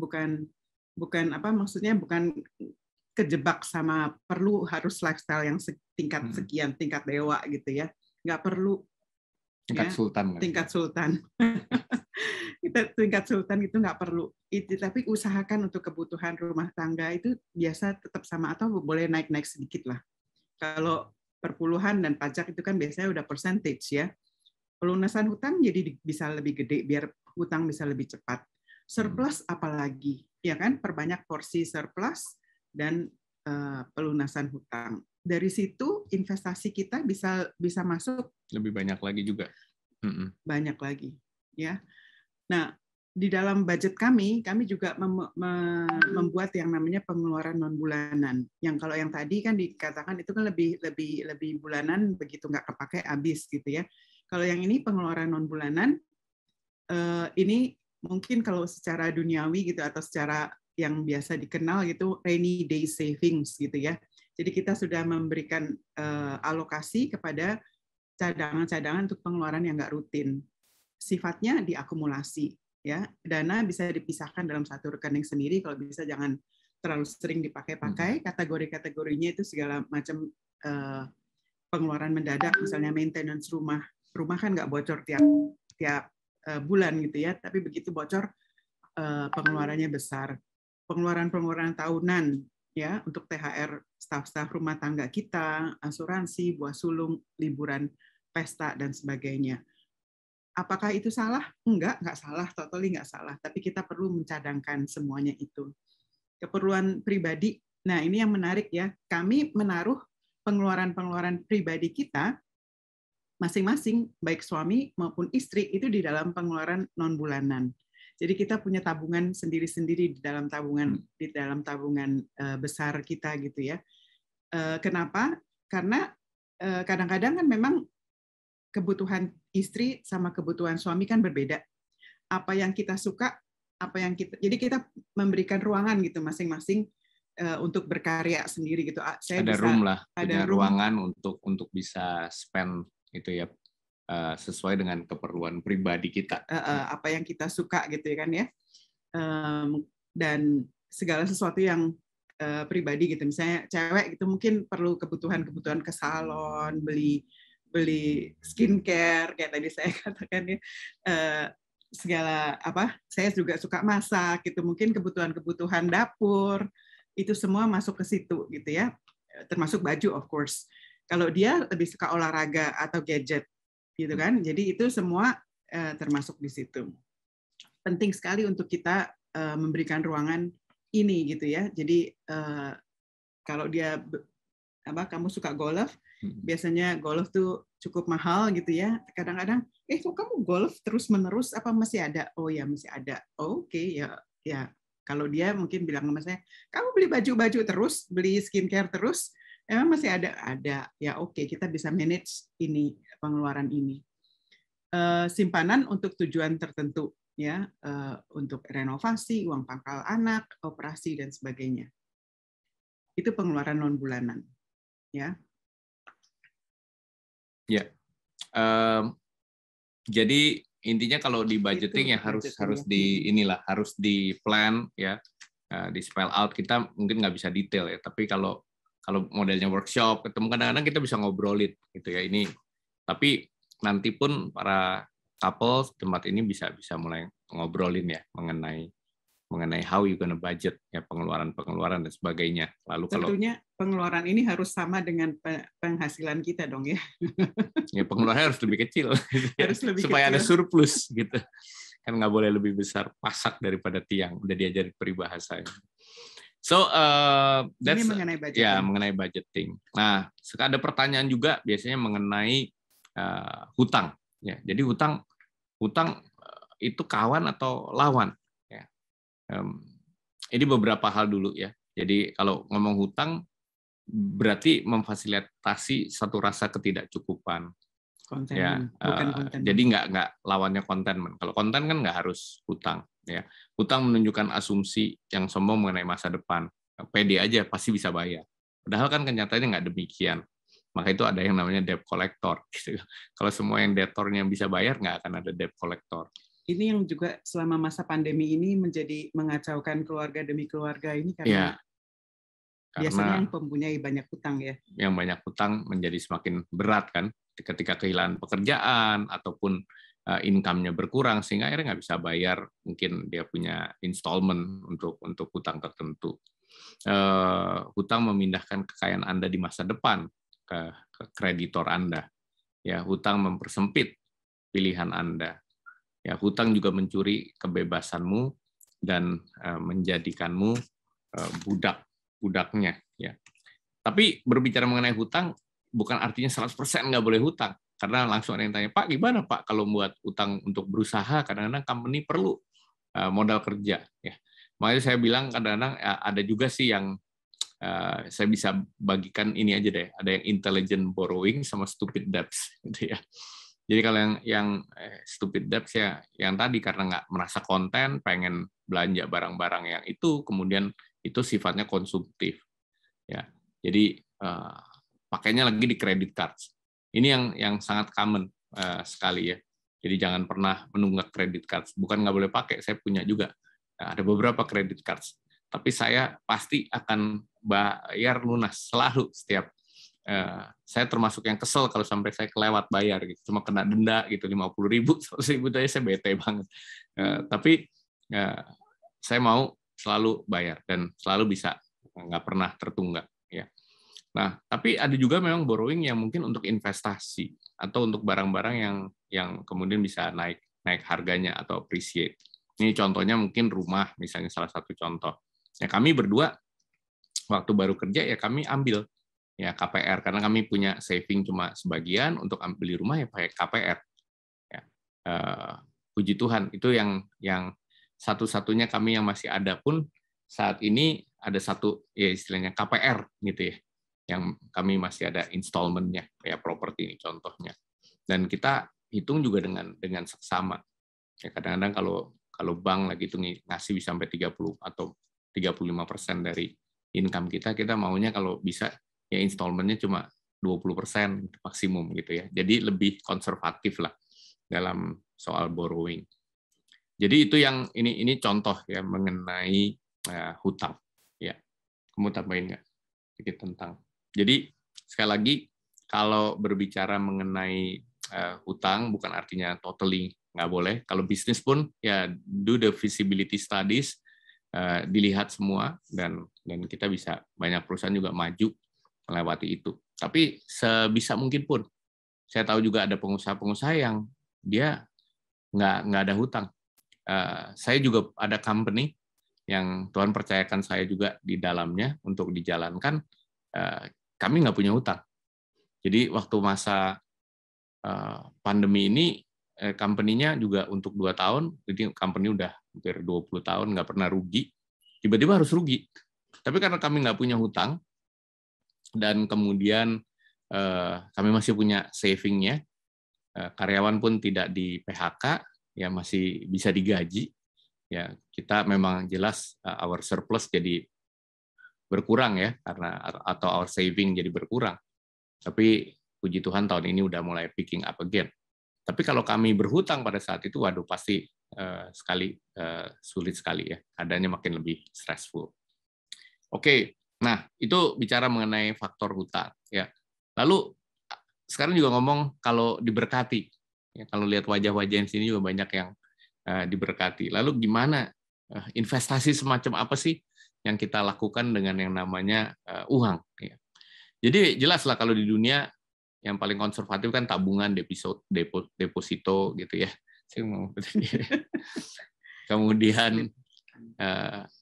kejebak sama perlu harus lifestyle yang tingkat sekian, tingkat dewa gitu ya. Nggak perlu. Tingkat sultan. Tingkat sultan. Tingkat sultan itu nggak perlu. Tapi usahakan untuk kebutuhan rumah tangga itu biasa tetap sama atau boleh naik-naik sedikit lah. Kalau perpuluhan dan pajak itu kan biasanya udah percentage ya. Pelunasan hutang jadi bisa lebih gede biar hutang bisa lebih cepat. Surplus apalagi, ya kan? Perbanyak porsi surplus dan pelunasan hutang. Dari situ investasi kita bisa masuk lebih banyak lagi juga. Banyak lagi, ya. Nah, di dalam budget kami juga membuat yang namanya pengeluaran non bulanan. Yang kalau yang tadi kan dikatakan itu kan lebih bulanan, begitu nggak kepake habis gitu ya. Kalau yang ini pengeluaran non bulanan, ini mungkin kalau secara duniawi gitu atau secara yang biasa dikenal gitu rainy day savings gitu ya. Jadi kita sudah memberikan alokasi kepada cadangan-cadangan untuk pengeluaran yang nggak rutin. Sifatnya diakumulasi. ya. Dana bisa dipisahkan dalam satu rekening sendiri, kalau bisa jangan terlalu sering dipakai-pakai. Kategori-kategorinya itu segala macam pengeluaran mendadak, misalnya maintenance rumah. Rumah kan nggak bocor tiap bulan gitu ya, tapi begitu bocor pengeluarannya besar. Pengeluaran-pengeluaran tahunan ya untuk THR staf-staf rumah tangga kita, asuransi, buah sulung, liburan, pesta dan sebagainya. Apakah itu salah? Enggak salah, totally nggak salah. Tapi kita perlu mencadangkan semuanya itu. Keperluan pribadi. Nah, ini yang menarik ya. Kami menaruh pengeluaran-pengeluaran pribadi kita masing-masing, baik suami maupun istri, itu di dalam pengeluaran non-bulanan. Jadi kita punya tabungan sendiri-sendiri di dalam tabungan besar kita gitu ya. Kenapa? Karena kadang-kadang kan memang kebutuhan istri sama kebutuhan suami kan berbeda. Apa yang kita suka, jadi kita memberikan ruangan gitu masing-masing untuk berkarya sendiri gitu. Ada room lah, punya ruangan untuk bisa spend itu ya, sesuai dengan keperluan pribadi kita. Apa yang kita suka gitu ya kan ya. Dan segala sesuatu yang pribadi gitu. Misalnya cewek gitu mungkin perlu kebutuhan ke salon, beli skincare kayak tadi saya katakan ya. Segala saya juga suka masak gitu, mungkin kebutuhan dapur itu semua masuk ke situ gitu ya, termasuk baju of course. Kalau dia lebih suka olahraga atau gadget gitu kan, jadi itu semua termasuk di situ. Penting sekali untuk kita memberikan ruangan ini gitu ya. Jadi kalau dia kamu suka golf, biasanya golf tuh cukup mahal gitu ya. Kadang-kadang, kok kamu golf terus-menerus apa masih ada? Oh ya masih ada. Oke, ya. Kalau dia mungkin bilang sama saya, kamu beli baju-baju terus, beli skincare terus, emang masih ada? Ada. Ya oke, kita bisa manage ini pengeluaran ini. Simpanan untuk tujuan tertentu ya, untuk renovasi, uang pangkal anak, operasi dan sebagainya. Itu pengeluaran non bulanan. Ya. Ya. Jadi intinya kalau di budgeting ya harus harus di plan ya, di spell out. Kita mungkin nggak bisa detail ya, tapi kalau modelnya workshop ketemu kadang-kadang kita bisa ngobrolin gitu ya ini. Tapi nanti pun para couple tempat ini bisa mulai ngobrolin ya mengenai how you gonna budget ya, pengeluaran dan sebagainya. Lalu tentunya pengeluaran ini harus sama dengan penghasilan kita dong ya. Ya pengeluarannya harus lebih kecil harus lebih supaya kecil. Ada surplus gitu. Kan nggak boleh lebih besar pasak daripada tiang. Udah diajari peribahasanya. So that's mengenai budgeting. Mengenai budgeting. Nah, ada pertanyaan juga biasanya mengenai hutang ya. Jadi hutang itu kawan atau lawan? Ini beberapa hal dulu ya. Jadi kalau ngomong hutang berarti memfasilitasi satu rasa ketidakcukupan. Bukan konten. Jadi nggak lawannya kontenmen. Kalau konten kan nggak harus hutang. Ya, hutang menunjukkan asumsi yang sombong mengenai masa depan. Pede aja pasti bisa bayar. Padahal kan kenyataannya nggak demikian. Maka itu ada yang namanya debt collector. Kalau semua yang debtornya bisa bayar, nggak akan ada debt collector. Ini yang juga selama masa pandemi ini menjadi mengacaukan keluarga demi keluarga ini karena biasanya yang mempunyai banyak hutang ya. Yang banyak hutang menjadi semakin berat kan ketika kehilangan pekerjaan ataupun income-nya berkurang sehingga akhirnya nggak bisa bayar, mungkin dia punya installment untuk hutang tertentu. Hutang memindahkan kekayaan Anda di masa depan ke kreditor Anda. Ya, hutang mempersempit pilihan Anda. Ya, hutang juga mencuri kebebasanmu dan menjadikanmu budaknya. Ya. Tapi berbicara mengenai hutang, bukan artinya 100% nggak boleh hutang. Karena langsung ada yang tanya, Pak, gimana Pak kalau buat hutang untuk berusaha? Kadang-kadang company perlu modal kerja. Ya. Makanya saya bilang kadang-kadang ada juga sih yang saya bisa bagikan ini aja deh. Ada yang intelligent borrowing sama stupid debts. Gitu ya. Jadi kalau yang stupid debts ya, yang tadi karena nggak merasa konten, pengen belanja barang-barang yang itu, kemudian itu sifatnya konsumtif. Ya, jadi pakainya lagi di credit cards. Ini yang sangat common sekali ya. Jadi jangan pernah menunggak credit card. Bukan nggak boleh pakai, saya punya juga. Nah, ada beberapa credit cards. Tapi saya pasti akan bayar lunas selalu setiap. Saya termasuk yang kesel kalau sampai saya kelewat bayar gitu, cuma kena denda gitu 50.000, 100.000 aja saya bete banget. Tapi saya mau selalu bayar dan selalu bisa, nggak pernah tertunggak ya. Nah, tapi ada juga memang borrowing yang mungkin untuk investasi atau untuk barang-barang yang kemudian bisa naik harganya atau appreciate. Ini contohnya mungkin rumah, misalnya salah satu contoh. Ya kami berdua waktu baru kerja ya kami ambil ya KPR karena kami punya saving cuma sebagian untuk beli rumah ya pakai KPR. Ya, puji Tuhan itu yang satu-satunya kami yang masih ada pun saat ini ada satu ya istilahnya KPR gitu ya, yang kami masih ada installment-nya ya properti ini contohnya. Dan kita hitung juga dengan seksama. Ya kadang-kadang kalau bank lagi itu ngasih bisa sampai 30 atau 35% dari income kita maunya kalau bisa ya installment-nya cuma 20% maksimum gitu ya. Jadi lebih konservatif lah dalam soal borrowing. Jadi itu yang ini contoh ya mengenai hutang. Ya, kamu tambahin nggak sedikit tentang? Jadi sekali lagi kalau berbicara mengenai hutang bukan artinya totally nggak boleh. Kalau bisnis pun ya do the feasibility studies, dilihat semua dan kita bisa, banyak perusahaan juga maju melewati itu. Tapi sebisa mungkin pun saya tahu juga ada pengusaha-pengusaha yang dia nggak ada hutang. Saya juga ada company yang Tuhan percayakan saya juga di dalamnya untuk dijalankan. Kami nggak punya hutang. Jadi waktu masa pandemi ini company-nya juga untuk 2 tahun, jadi company udah hampir 20 tahun nggak pernah rugi, tiba-tiba harus rugi. Tapi karena kami nggak punya hutang, dan kemudian kami masih punya saving-nya, karyawan pun tidak di PHK, ya masih bisa digaji, ya kita memang jelas our surplus jadi berkurang ya, karena atau our saving jadi berkurang. Tapi puji Tuhan tahun ini udah mulai picking up again. Tapi kalau kami berhutang pada saat itu, waduh pasti sulit sekali ya, keadaannya makin lebih stressful. Oke, nah itu bicara mengenai faktor hutang ya. Lalu sekarang juga ngomong kalau diberkati, ya, kalau lihat wajah-wajah di sini juga banyak yang diberkati. Lalu gimana investasi semacam apa sih yang kita lakukan dengan yang namanya uang? Ya. Jadi jelas lah kalau di dunia yang paling konservatif kan tabungan, deposito gitu ya. Kemudian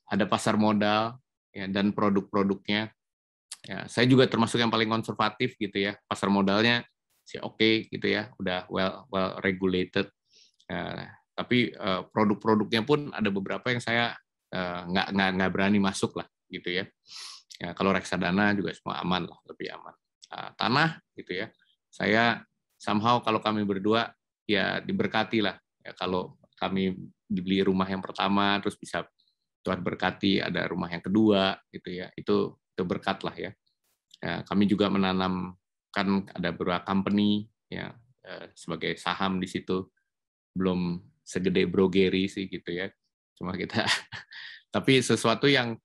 ada pasar modal ya, dan produk-produknya. Ya, saya juga termasuk yang paling konservatif gitu ya. Pasar modalnya sih oke gitu ya, udah well regulated. Tapi produk-produknya pun ada beberapa yang saya nggak berani masuk lah gitu ya. Ya, kalau reksadana juga semua aman lah, lebih aman. Tanah gitu ya, saya somehow kalau kami berdua ya diberkati lah ya, kalau kami dibeli rumah yang pertama terus bisa Tuhan berkati ada rumah yang kedua gitu ya, itu berkat lah ya. Kami juga menanamkan ada beberapa company ya sebagai saham di situ, belum segede Brogeri sih gitu ya, cuma kita tapi sesuatu yang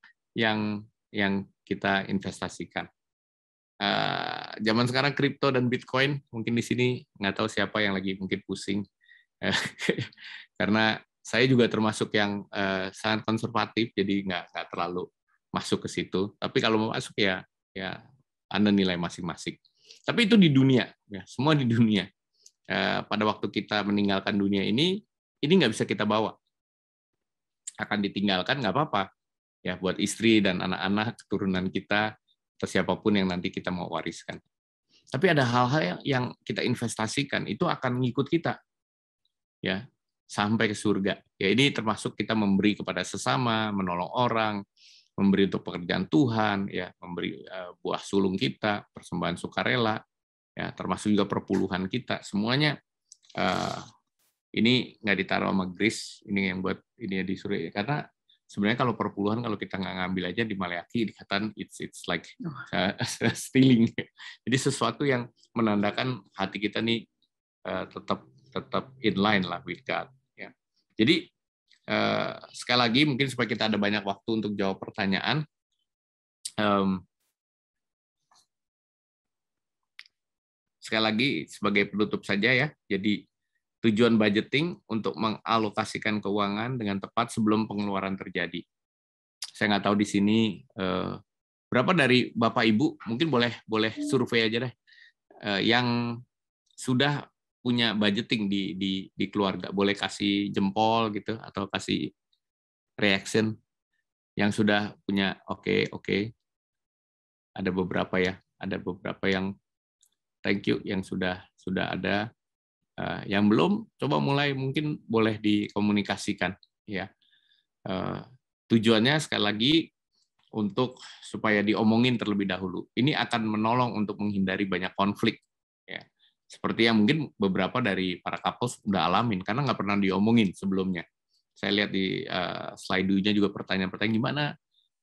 kita investasikan. Zaman sekarang kripto dan Bitcoin, mungkin di sini nggak tahu siapa yang lagi mungkin pusing, karena saya juga termasuk yang sangat konservatif, jadi nggak terlalu masuk ke situ. Tapi kalau mau masuk ya Anda nilai masing-masing. Tapi itu di dunia, ya semua di dunia. Pada waktu kita meninggalkan dunia ini nggak bisa kita bawa. Akan ditinggalkan nggak apa-apa, ya buat istri dan anak-anak, keturunan kita, atau siapapun yang nanti kita mau wariskan. Tapi ada hal-hal yang kita investasikan itu akan mengikut kita ya sampai ke surga. Ya ini termasuk kita memberi kepada sesama, menolong orang, memberi untuk pekerjaan Tuhan, ya memberi buah sulung kita, persembahan sukarela, ya termasuk juga perpuluhan kita. Semuanya ini nggak ditaruh sama Grace, ini yang buat ini disuruh ya, karena sebenarnya kalau perpuluhan kalau kita nggak ngambil aja di Maleakhi dikatakan it's like stealing. Jadi sesuatu yang menandakan hati kita nih tetap tetap in line lah with God. Ya. Jadi sekali lagi mungkin supaya kita ada banyak waktu untuk jawab pertanyaan. Sekali lagi sebagai penutup saja ya. Jadi tujuan budgeting untuk mengalokasikan keuangan dengan tepat sebelum pengeluaran terjadi. Saya nggak tahu di sini berapa dari Bapak Ibu, mungkin boleh survei aja deh, yang sudah punya budgeting di keluarga. Boleh kasih jempol gitu atau kasih reaction yang sudah punya. Oke. Ada beberapa ya, ada beberapa yang thank you yang sudah ada. Yang belum, coba mulai, mungkin boleh dikomunikasikan ya. Tujuannya sekali lagi untuk supaya diomongin terlebih dahulu. Ini akan menolong untuk menghindari banyak konflik ya. Seperti yang mungkin beberapa dari para couples udah alamin karena nggak pernah diomongin sebelumnya. Saya lihat di slide-nya juga pertanyaan-pertanyaan gimana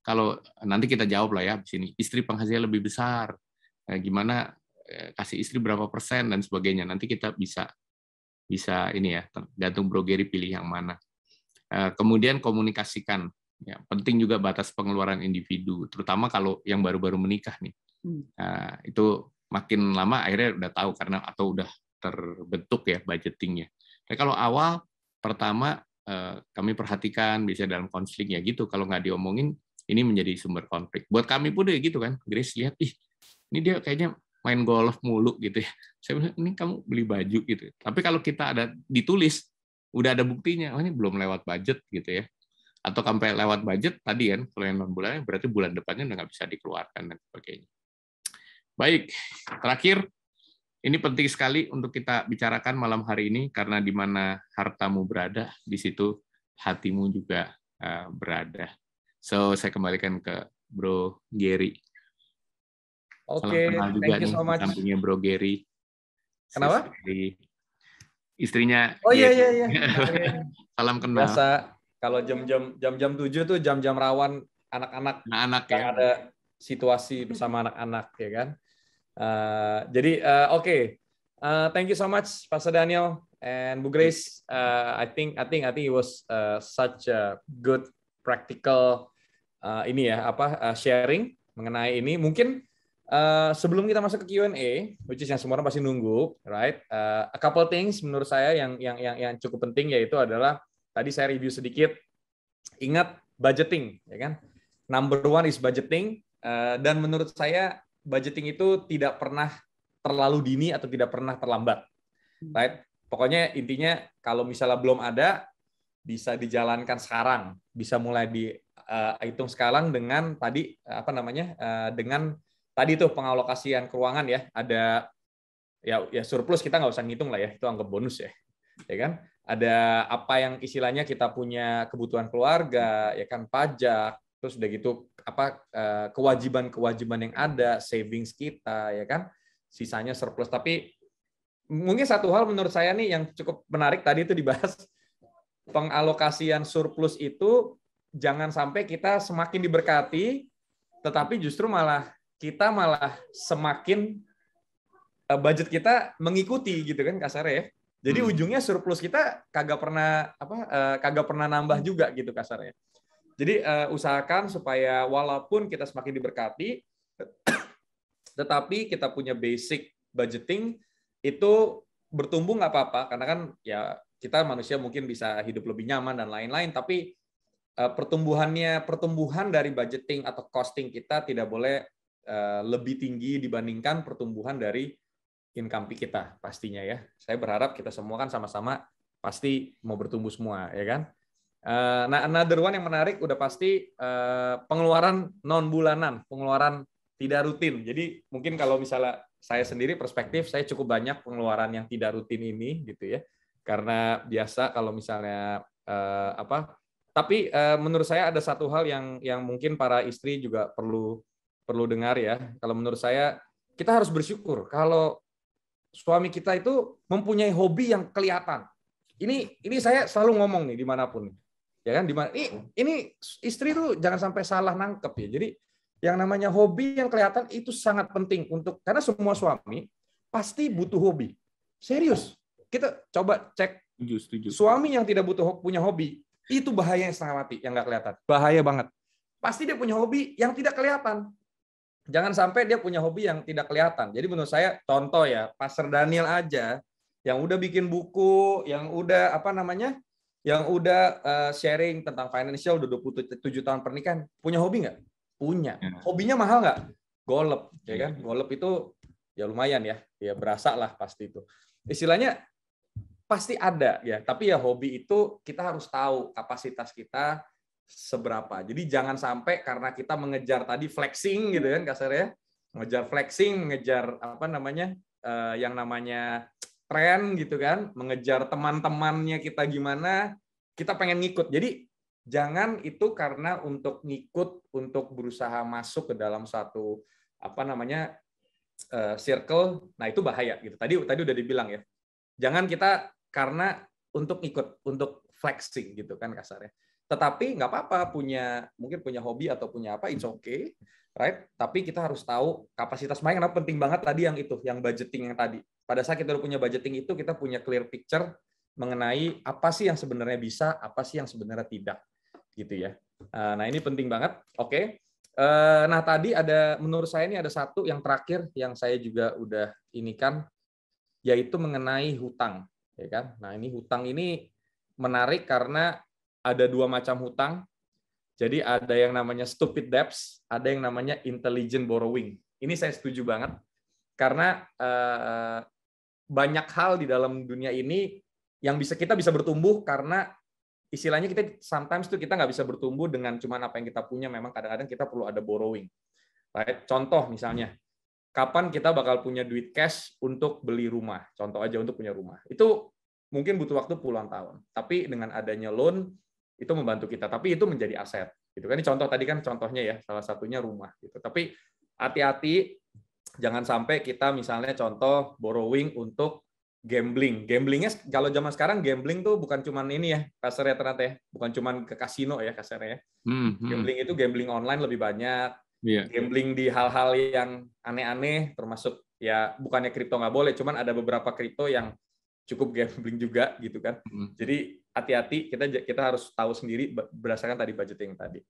kalau nanti kita jawab lah ya di sini. Istri penghasilan lebih besar, gimana kasih istri berapa persen dan sebagainya. Nanti kita bisa ini ya, tergantung Bro Gary pilih yang mana. Kemudian komunikasikan. Ya, penting juga batas pengeluaran individu, terutama kalau yang baru-baru menikah nih. Itu makin lama akhirnya udah tahu karena atau udah terbentuk ya budgetingnya. Tapi kalau awal pertama kami perhatikan bisa dalam konflik ya gitu. Kalau nggak diomongin ini menjadi sumber konflik. Buat kami pun deh gitu kan. Grace lihat, ini dia kayaknya main golf mulu gitu ya. Saya bilang, ini kamu beli baju gitu. Tapi kalau kita ada ditulis, udah ada buktinya, ini belum lewat budget gitu ya. Atau sampai lewat budget tadi kan, kalau yang non bulannya berarti bulan depannya udah nggak bisa dikeluarkan dan sebagainya. Baik, terakhir ini penting sekali untuk kita bicarakan malam hari ini karena di mana hartamu berada, di situ hatimu juga berada. So saya kembalikan ke Bro Gary. Oke, thank you so much. Sampingnya Bro Gary. Kenapa? Istrinya. Oh iya. Salam kenal. Biasa. Kalau jam 7 tuh jam-jam rawan anak-anak ya. Ada situasi bersama anak-anak ya kan. Jadi oke. Thank you so much Pastor Daniel and Bu Grace. I think it was such a good practical sharing mengenai ini. Mungkin sebelum kita masuk ke Q&A, which is yang semua orang pasti nunggu, right? A couple things menurut saya yang cukup penting yaitu adalah tadi saya review sedikit, ingat budgeting, ya kan? Number one is budgeting, dan menurut saya budgeting itu tidak pernah terlalu dini atau tidak pernah terlambat, right? Pokoknya intinya kalau misalnya belum ada, bisa dijalankan sekarang, bisa mulai dihitung sekarang dengan tadi dengan tadi itu pengalokasian keuangan ya, ada ya surplus kita nggak usah ngitung lah ya, itu anggap bonus ya kan? Ada apa yang istilahnya kita punya kebutuhan keluarga, ya kan, pajak, terus udah gitu kewajiban-kewajiban yang ada, savings kita, ya kan, sisanya surplus. Tapi mungkin satu hal menurut saya nih yang cukup menarik tadi itu dibahas, pengalokasian surplus itu jangan sampai kita semakin diberkati, tetapi justru kita malah semakin budget kita mengikuti gitu kan kasarnya ya. Jadi ujungnya surplus kita kagak pernah nambah juga gitu kasarnya. Jadi usahakan supaya walaupun kita semakin diberkati, tetapi kita punya basic budgeting itu bertumbuh nggak apa-apa, karena kan ya kita manusia mungkin bisa hidup lebih nyaman dan lain-lain, tapi pertumbuhan dari budgeting atau costing kita tidak boleh lebih tinggi dibandingkan pertumbuhan dari income kita pastinya ya. Saya berharap kita semua kan sama-sama pasti mau bertumbuh semua ya kan. Nah, another one yang menarik udah pasti pengeluaran non bulanan, pengeluaran tidak rutin. Jadi mungkin kalau misalnya saya sendiri perspektif saya cukup banyak pengeluaran yang tidak rutin ini gitu ya. Karena biasa kalau misalnya tapi menurut saya ada satu hal yang mungkin para istri juga perlu dengar ya. Kalau menurut saya kita harus bersyukur kalau suami kita itu mempunyai hobi yang kelihatan. Ini saya selalu ngomong nih dimanapun, ya kan? Ini istri tuh jangan sampai salah nangkep ya. Jadi yang namanya hobi yang kelihatan itu sangat penting karena semua suami pasti butuh hobi. Serius, kita coba cek Setuju. suami yang tidak punya hobi, itu bahaya yang setengah mati, yang nggak kelihatan. Bahaya banget. Pasti dia punya hobi yang tidak kelihatan. Jangan sampai dia punya hobi yang tidak kelihatan. Jadi menurut saya, contoh ya, Pastor Daniel aja, yang udah bikin buku, yang udah sharing tentang financial, udah 27 tahun pernikahan, punya hobi nggak? Punya. Hobinya mahal nggak? Golf, ya kan? Golf itu ya lumayan ya berasa lah pasti itu. Istilahnya pasti ada ya, tapi ya hobi itu kita harus tahu kapasitas kita seberapa. Jadi jangan sampai karena kita mengejar tadi flexing gitu kan kasarnya, mengejar flexing, mengejar yang namanya tren gitu kan, mengejar teman-temannya kita gimana, kita pengen ngikut. Jadi jangan itu karena untuk ngikut, untuk berusaha masuk ke dalam satu circle. Nah, itu bahaya gitu. Tadi udah dibilang ya. Jangan kita karena untuk ikut, untuk flexing gitu kan kasarnya. Tetapi nggak apa-apa mungkin punya hobi atau punya apa, it's okay, right? Tapi kita harus tahu kapasitas main. Kenapa penting banget tadi yang budgeting yang tadi. Pada saat kita udah punya budgeting itu, kita punya clear picture mengenai apa sih yang sebenarnya bisa, apa sih yang sebenarnya tidak, gitu ya. Nah, ini penting banget. Oke. Nah, tadi menurut saya ini ada satu yang terakhir yang saya juga udah inikan, yaitu mengenai hutang, ya kan? Nah, ini hutang ini menarik karena ada dua macam hutang. Jadi ada yang namanya stupid debts, ada yang namanya intelligent borrowing. Ini saya setuju banget karena banyak hal di dalam dunia ini yang kita bisa bertumbuh karena istilahnya kita sometimes tuh kita nggak bisa bertumbuh dengan cuman apa yang kita punya. Memang kadang-kadang kita perlu ada borrowing. Right? Contoh misalnya, kapan kita bakal punya duit cash untuk beli rumah? Contoh aja untuk punya rumah. Itu mungkin butuh waktu puluhan tahun. Tapi dengan adanya loan itu membantu kita. Tapi itu menjadi aset. Gitu kan? Ini contoh tadi kan contohnya ya, salah satunya rumah. Gitu. Tapi hati-hati. Jangan sampai kita misalnya contoh borrowing untuk gambling. Gamblingnya kalau zaman sekarang gambling tuh bukan cuman ini ya kasarnya ternyata ya, bukan cuman ke kasino ya kasarnya ya. Gambling itu gambling online lebih banyak. Gambling di hal-hal yang aneh-aneh, termasuk ya bukannya kripto nggak boleh, cuman ada beberapa kripto yang cukup gambling juga gitu kan. Jadi hati-hati, kita harus tahu sendiri berdasarkan tadi budgeting tadi.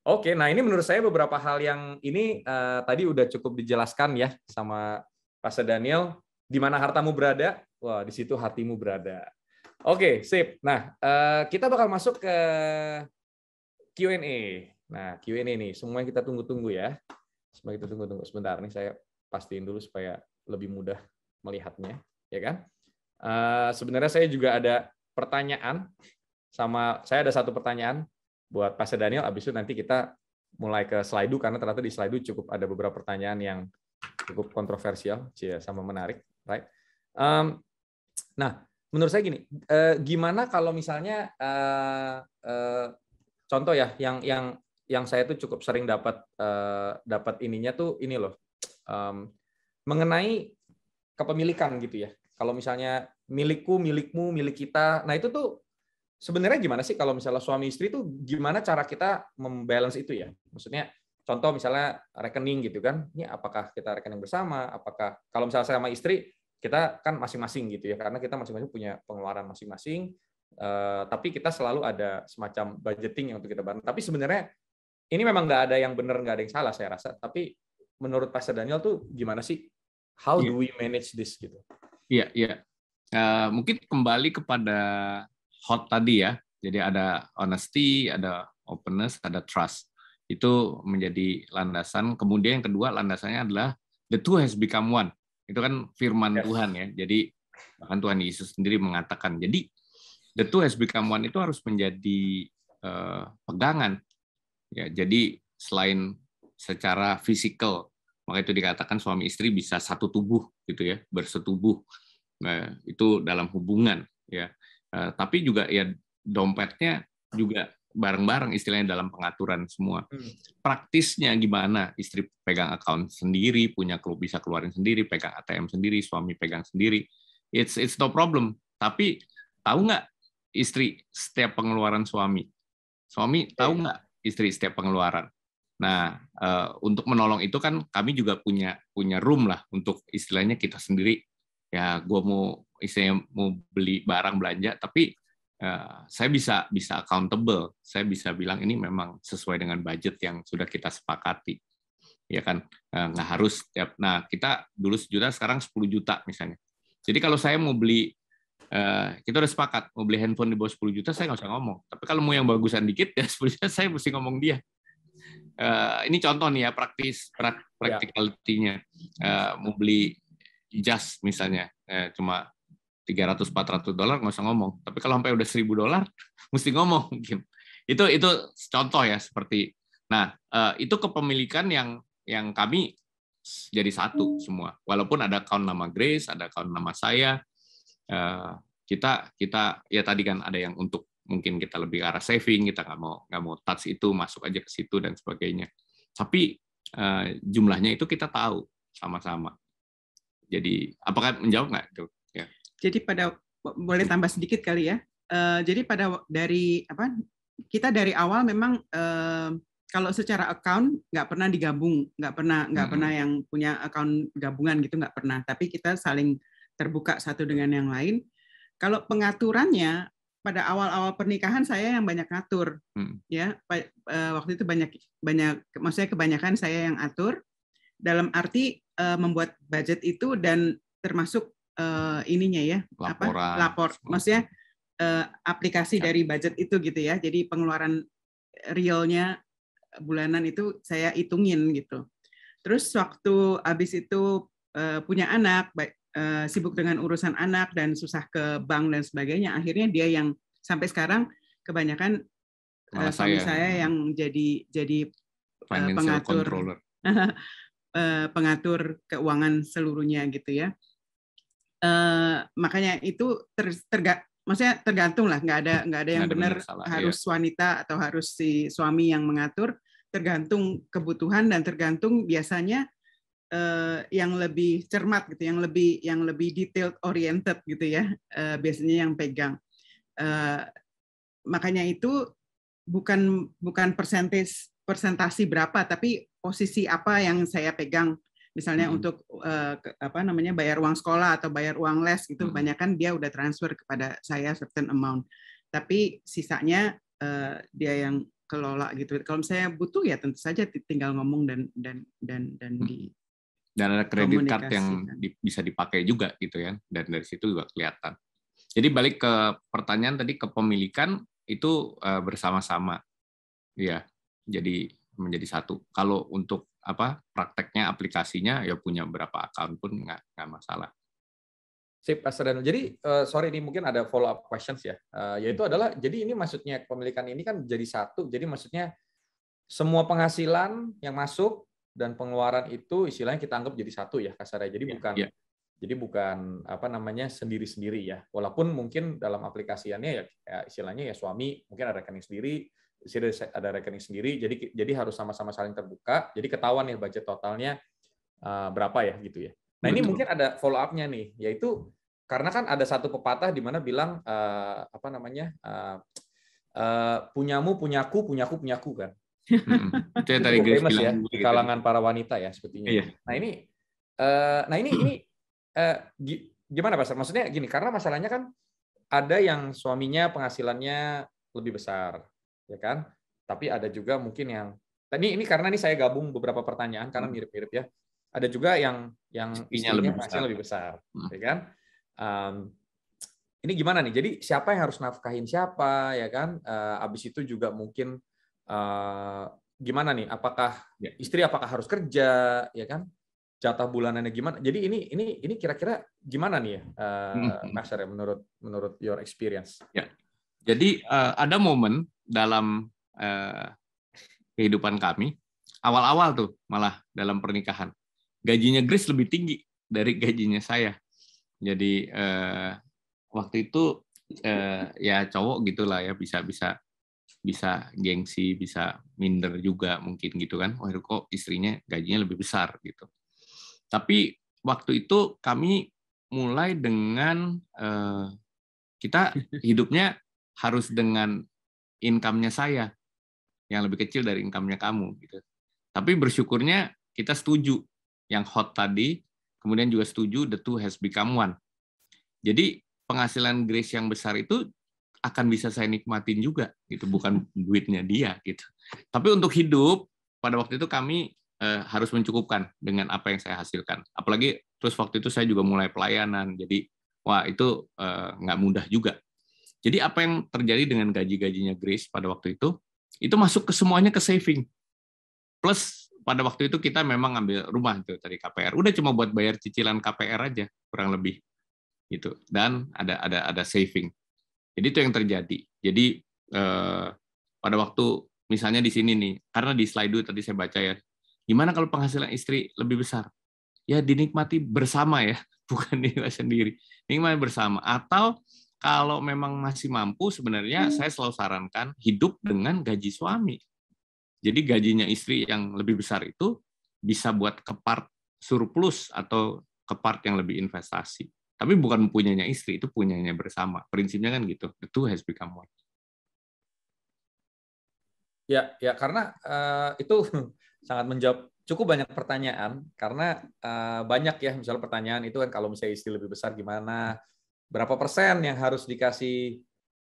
Oke, nah ini menurut saya beberapa hal yang ini tadi udah cukup dijelaskan ya sama Pastor Daniel. Di mana hartamu berada? Wah, di situ hatimu berada. Oke, sip. Nah, kita bakal masuk ke Q&A. Nah, Q&A nih, semua yang kita tunggu-tunggu ya. Semua kita tunggu-tunggu. Sebentar nih, saya pastiin dulu supaya lebih mudah melihatnya, ya kan? Sebenarnya saya juga ada pertanyaan. Saya ada satu pertanyaan buat Pastor Daniel, habis itu nanti kita mulai ke slide karena ternyata di slide cukup ada beberapa pertanyaan yang cukup kontroversial, sama menarik, right? Nah, menurut saya gini, gimana kalau misalnya contoh ya, yang saya tuh cukup sering dapat ininya tuh ini loh, mengenai kepemilikan gitu ya. Kalau misalnya milikku, milikmu, milik kita, nah itu tuh sebenarnya gimana sih kalau misalnya suami istri itu gimana cara kita membalance itu ya? Maksudnya contoh misalnya rekening gitu kan, ini apakah kita rekening bersama, apakah kalau misalnya sama istri kita kan masing-masing gitu ya, karena kita masing-masing punya pengeluaran masing-masing, tapi kita selalu ada semacam budgeting yang untuk kita bareng. Tapi sebenarnya ini memang nggak ada yang benar, nggak ada yang salah saya rasa. Tapi menurut Pastor Daniel tuh gimana sih? How do we manage this gitu? Iya. Mungkin kembali kepada HOT tadi ya. Jadi ada honesty, ada openness, ada trust. Itu menjadi landasan. Kemudian yang kedua landasannya adalah the two has become one. Itu kan firman Tuhan ya. Jadi bahkan Tuhan Yesus sendiri mengatakan. Jadi the two has become one itu harus menjadi pegangan. Ya, jadi selain secara fisikal, maka itu dikatakan suami istri bisa satu tubuh gitu ya, bersetubuh. Nah, itu dalam hubungan ya. Tapi juga ya dompetnya juga bareng-bareng istilahnya dalam pengaturan semua. Praktisnya gimana? Istri pegang account sendiri, punya klub bisa keluarin sendiri, pegang ATM sendiri, suami pegang sendiri. It's no problem. Tapi tahu nggak istri setiap pengeluaran suami? Suami tahu nggak istri setiap pengeluaran? Nah, untuk menolong itu kan kami juga punya room lah untuk istilahnya kita sendiri ya gue mau istilahnya mau beli barang belanja, tapi saya bisa accountable, saya bisa bilang ini memang sesuai dengan budget yang sudah kita sepakati, ya kan, nggak harus tiap. Nah kita dulu 1 juta, sekarang 10 juta misalnya. Jadi kalau saya mau beli, kita udah sepakat mau beli handphone di bawah 10 juta, saya nggak usah ngomong. Tapi kalau mau yang bagusan dikit ya 10 juta, saya mesti ngomong dia. Ini contoh nih ya, practicality-nya. Mau beli jas misalnya, cuma $300-400 nggak usah ngomong. Tapi kalau sampai udah $1.000 mesti ngomong mungkin. Itu contoh ya seperti. Nah itu kepemilikan yang kami jadi satu semua. Walaupun ada account nama Grace, ada account nama saya. Kita ya tadi kan ada yang untuk mungkin kita lebih ke arah saving, kita nggak mau touch itu, masuk aja ke situ dan sebagainya. Tapi jumlahnya itu kita tahu sama-sama. Jadi apakah menjawab nggak itu? Ya. Jadi boleh tambah sedikit kali ya. Jadi kita dari awal memang kalau secara account nggak pernah digabung, nggak pernah yang punya account gabungan gitu, nggak pernah. Tapi kita saling terbuka satu dengan yang lain. Kalau pengaturannya pada awal-awal pernikahan saya yang banyak ngatur, ya. Waktu itu banyak, maksudnya kebanyakan saya yang atur. Dalam arti membuat budget itu dan termasuk ininya ya, lapor, maksudnya aplikasi dari budget itu gitu ya. Jadi pengeluaran realnya bulanan itu saya hitungin gitu. Terus waktu habis itu punya anak, sibuk dengan urusan anak dan susah ke bank dan sebagainya, akhirnya dia yang sampai sekarang kebanyakan suami saya yang jadi pengatur pengatur keuangan seluruhnya gitu ya. Makanya itu maksudnya tergantung lah, nggak ada yang benar harus wanita atau harus si suami yang mengatur, tergantung kebutuhan dan tergantung biasanya yang lebih cermat gitu, yang lebih detail oriented gitu ya, biasanya yang pegang. Makanya itu bukan persentasi berapa, tapi posisi apa yang saya pegang. Misalnya untuk bayar uang sekolah atau bayar uang les gitu, kebanyakan dia udah transfer kepada saya certain amount. Tapi sisanya dia yang kelola gitu. Kalau saya butuh ya tentu saja tinggal ngomong dan ada kredit card yang bisa dipakai juga gitu ya, dan dari situ juga kelihatan. Jadi balik ke pertanyaan tadi, kepemilikan itu bersama-sama, ya. Jadi menjadi satu. Kalau untuk prakteknya, aplikasinya ya punya berapa account pun nggak masalah. Sip, Pastor Daniel. Jadi sorry ini mungkin ada follow up questions ya. Yaitu adalah, jadi ini maksudnya kepemilikan ini kan jadi satu. Jadi maksudnya semua penghasilan yang masuk dan pengeluaran itu istilahnya kita anggap jadi satu ya kasarnya. Jadi bukan sendiri-sendiri ya. Walaupun mungkin dalam aplikasiannya ya istilahnya ya suami mungkin ada rekening sendiri, istri ada rekening sendiri. Jadi harus sama-sama saling terbuka. Jadi ketahuan ya budget totalnya berapa ya gitu ya. Nah, ini mungkin ada follow up-nya nih, yaitu karena kan ada satu pepatah di mana bilang punyamu punyaku, punyaku punyaku kan. Itu yang tadi Grace bilang ya, di kalangan para wanita ya sepertinya. Iya. Nah ini gimana Pastor? Maksudnya gini, karena masalahnya kan ada yang suaminya penghasilannya lebih besar, ya kan? Tapi ada juga mungkin yang ini karena ini saya gabung beberapa pertanyaan karena mirip-mirip ya. Ada juga yang istrinya penghasilan lebih besar, ya kan? Ini gimana nih? Jadi siapa yang harus nafkahin siapa, ya kan? Abis itu juga mungkin gimana nih? Apakah istri harus kerja, ya kan? Jatah bulanannya gimana? Jadi ini kira-kira gimana nih ya, Pastor ya, menurut your experience? Ya. Jadi ada momen dalam kehidupan kami awal-awal tuh malah dalam pernikahan gajinya Grace lebih tinggi dari gajinya saya. Jadi waktu itu ya cowok gitulah ya bisa gengsi, bisa minder juga mungkin gitu kan. Oh kok istrinya gajinya lebih besar gitu. Tapi waktu itu kami mulai dengan kita hidupnya harus dengan income-nya saya yang lebih kecil dari income-nya kamu gitu. Tapi bersyukurnya kita setuju yang hot tadi, kemudian juga setuju the two has become one. Jadi penghasilan Grace yang besar itu akan bisa saya nikmatin juga, gitu, bukan duitnya dia, gitu. Tapi untuk hidup pada waktu itu kami harus mencukupkan dengan apa yang saya hasilkan. Apalagi terus waktu itu saya juga mulai pelayanan, jadi wah itu nggak mudah juga. Jadi apa yang terjadi dengan gaji-gajinya Grace pada waktu itu masuk ke semuanya ke saving. Plus pada waktu itu kita memang ngambil rumah itu dari KPR. Udah cuma buat bayar cicilan KPR aja kurang lebih gitu. Dan ada saving. Jadi itu yang terjadi. Jadi pada waktu misalnya di sini nih, karena di slide dulu tadi saya baca ya, gimana kalau penghasilan istri lebih besar? Ya dinikmati bersama ya, bukan dinikmati sendiri. Nikmati bersama. Atau kalau memang masih mampu, sebenarnya saya selalu sarankan hidup dengan gaji suami. Jadi gajinya istri yang lebih besar itu bisa buat ke part surplus atau ke part yang lebih investasi. Tapi bukan punyanya istri, itu punyanya bersama. Prinsipnya kan gitu. The two has become one. Ya karena itu sangat menjawab cukup banyak pertanyaan, karena banyak ya misalnya pertanyaan itu kan, kalau misalnya istri lebih besar gimana, berapa persen yang harus dikasih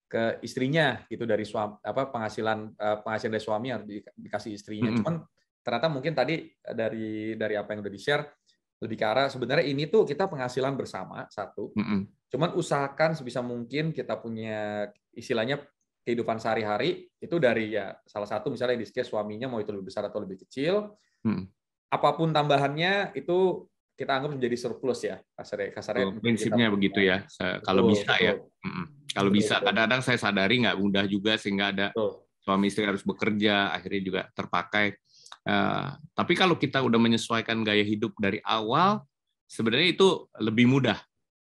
ke istrinya gitu dari suami, penghasilan dari suami harus dikasih istrinya. Cuman ternyata mungkin tadi dari apa yang udah di-share lebih ke arah sebenarnya ini tuh kita penghasilan bersama satu. Cuman usahakan sebisa mungkin kita punya istilahnya kehidupan sehari-hari itu dari ya salah satu misalnya di case suaminya mau itu lebih besar atau lebih kecil, apapun tambahannya itu kita anggap menjadi surplus ya kasarnya. Prinsipnya begitu ya, kalau bisa ya. Kalau bisa, kadang-kadang saya sadari nggak mudah juga sehingga ada suami istri harus bekerja, akhirnya juga terpakai. Tapi kalau kita udah menyesuaikan gaya hidup dari awal, sebenarnya itu lebih mudah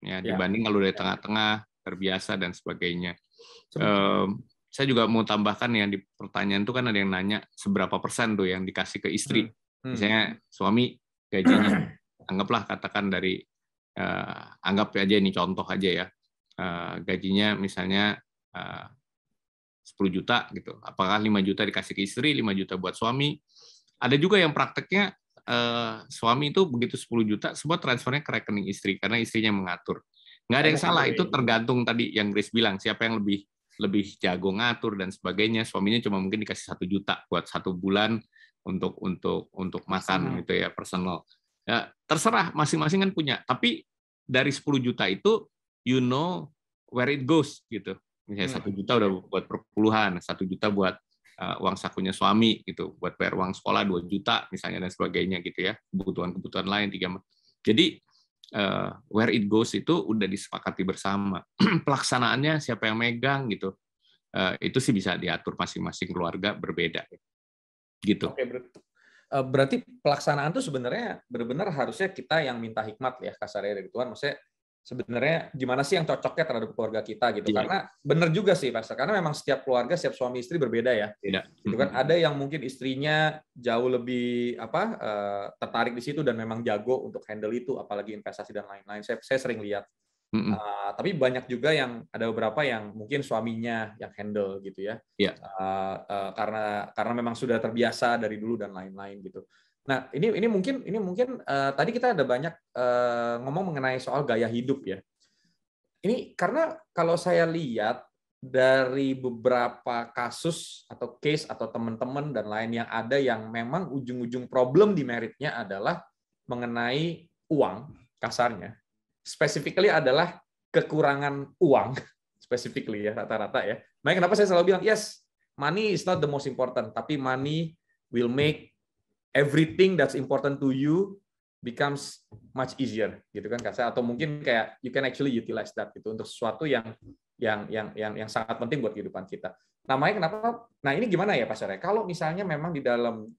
ya dibanding kalau dari tengah-tengah terbiasa dan sebagainya. Saya juga mau tambahkan yang di pertanyaan itu kan ada yang nanya seberapa persen tuh yang dikasih ke istri. Misalnya suami gajinya anggaplah katakan dari anggap aja ini contoh aja ya, gajinya misalnya 10 juta gitu. Apakah 5 juta dikasih ke istri, 5 juta buat suami? Ada juga yang prakteknya suami itu begitu 10 juta semua transfernya ke rekening istri karena istrinya mengatur. Nggak ada yang salah, itu tergantung tadi yang Grace bilang, siapa yang lebih jago ngatur dan sebagainya. Suaminya cuma mungkin dikasih 1 juta buat 1 bulan untuk makan gitu ya, personal. Ya, terserah masing-masing kan punya. Tapi dari 10 juta itu you know where it goes gitu. Misalnya 1 juta udah buat perpuluhan, 1 juta buat uang sakunya suami gitu, buat bayar uang sekolah 2 juta misalnya dan sebagainya gitu ya. Kebutuhan-kebutuhan lain 3. Jadi where it goes itu udah disepakati bersama. Pelaksanaannya siapa yang megang gitu. Itu sih bisa diatur masing-masing keluarga berbeda. Gitu. Oke, berarti pelaksanaan itu sebenarnya benar-benar harusnya kita yang minta hikmat ya kasarnya dari Tuhan. Maksudnya sebenarnya gimana sih yang cocoknya terhadap keluarga kita gitu. Karena benar juga sih Pastor, karena memang setiap keluarga, setiap suami istri berbeda ya. Gitu kan, ada yang mungkin istrinya jauh lebih tertarik di situ dan memang jago untuk handle itu, apalagi investasi dan lain-lain. Saya sering lihat. Tapi banyak juga yang ada beberapa yang mungkin suaminya yang handle gitu ya. Karena memang sudah terbiasa dari dulu dan lain-lain gitu. Nah, ini mungkin tadi kita ada banyak ngomong mengenai soal gaya hidup ya. Ini karena kalau saya lihat dari beberapa kasus atau case atau teman-teman dan lain yang ada yang memang ujung-ujung problem di meritnya adalah mengenai uang, kasarnya. Specifically adalah kekurangan uang, specifically ya rata-rata ya. Makanya kenapa saya selalu bilang yes, money is not the most important, tapi money will make everything that's important to you becomes much easier, gitu kan Kak? Atau mungkin kayak you can actually utilize that gitu untuk sesuatu yang sangat penting buat kehidupan kita. Namanya kenapa? Nah ini gimana ya Pak Syarya? Kalau misalnya memang di dalam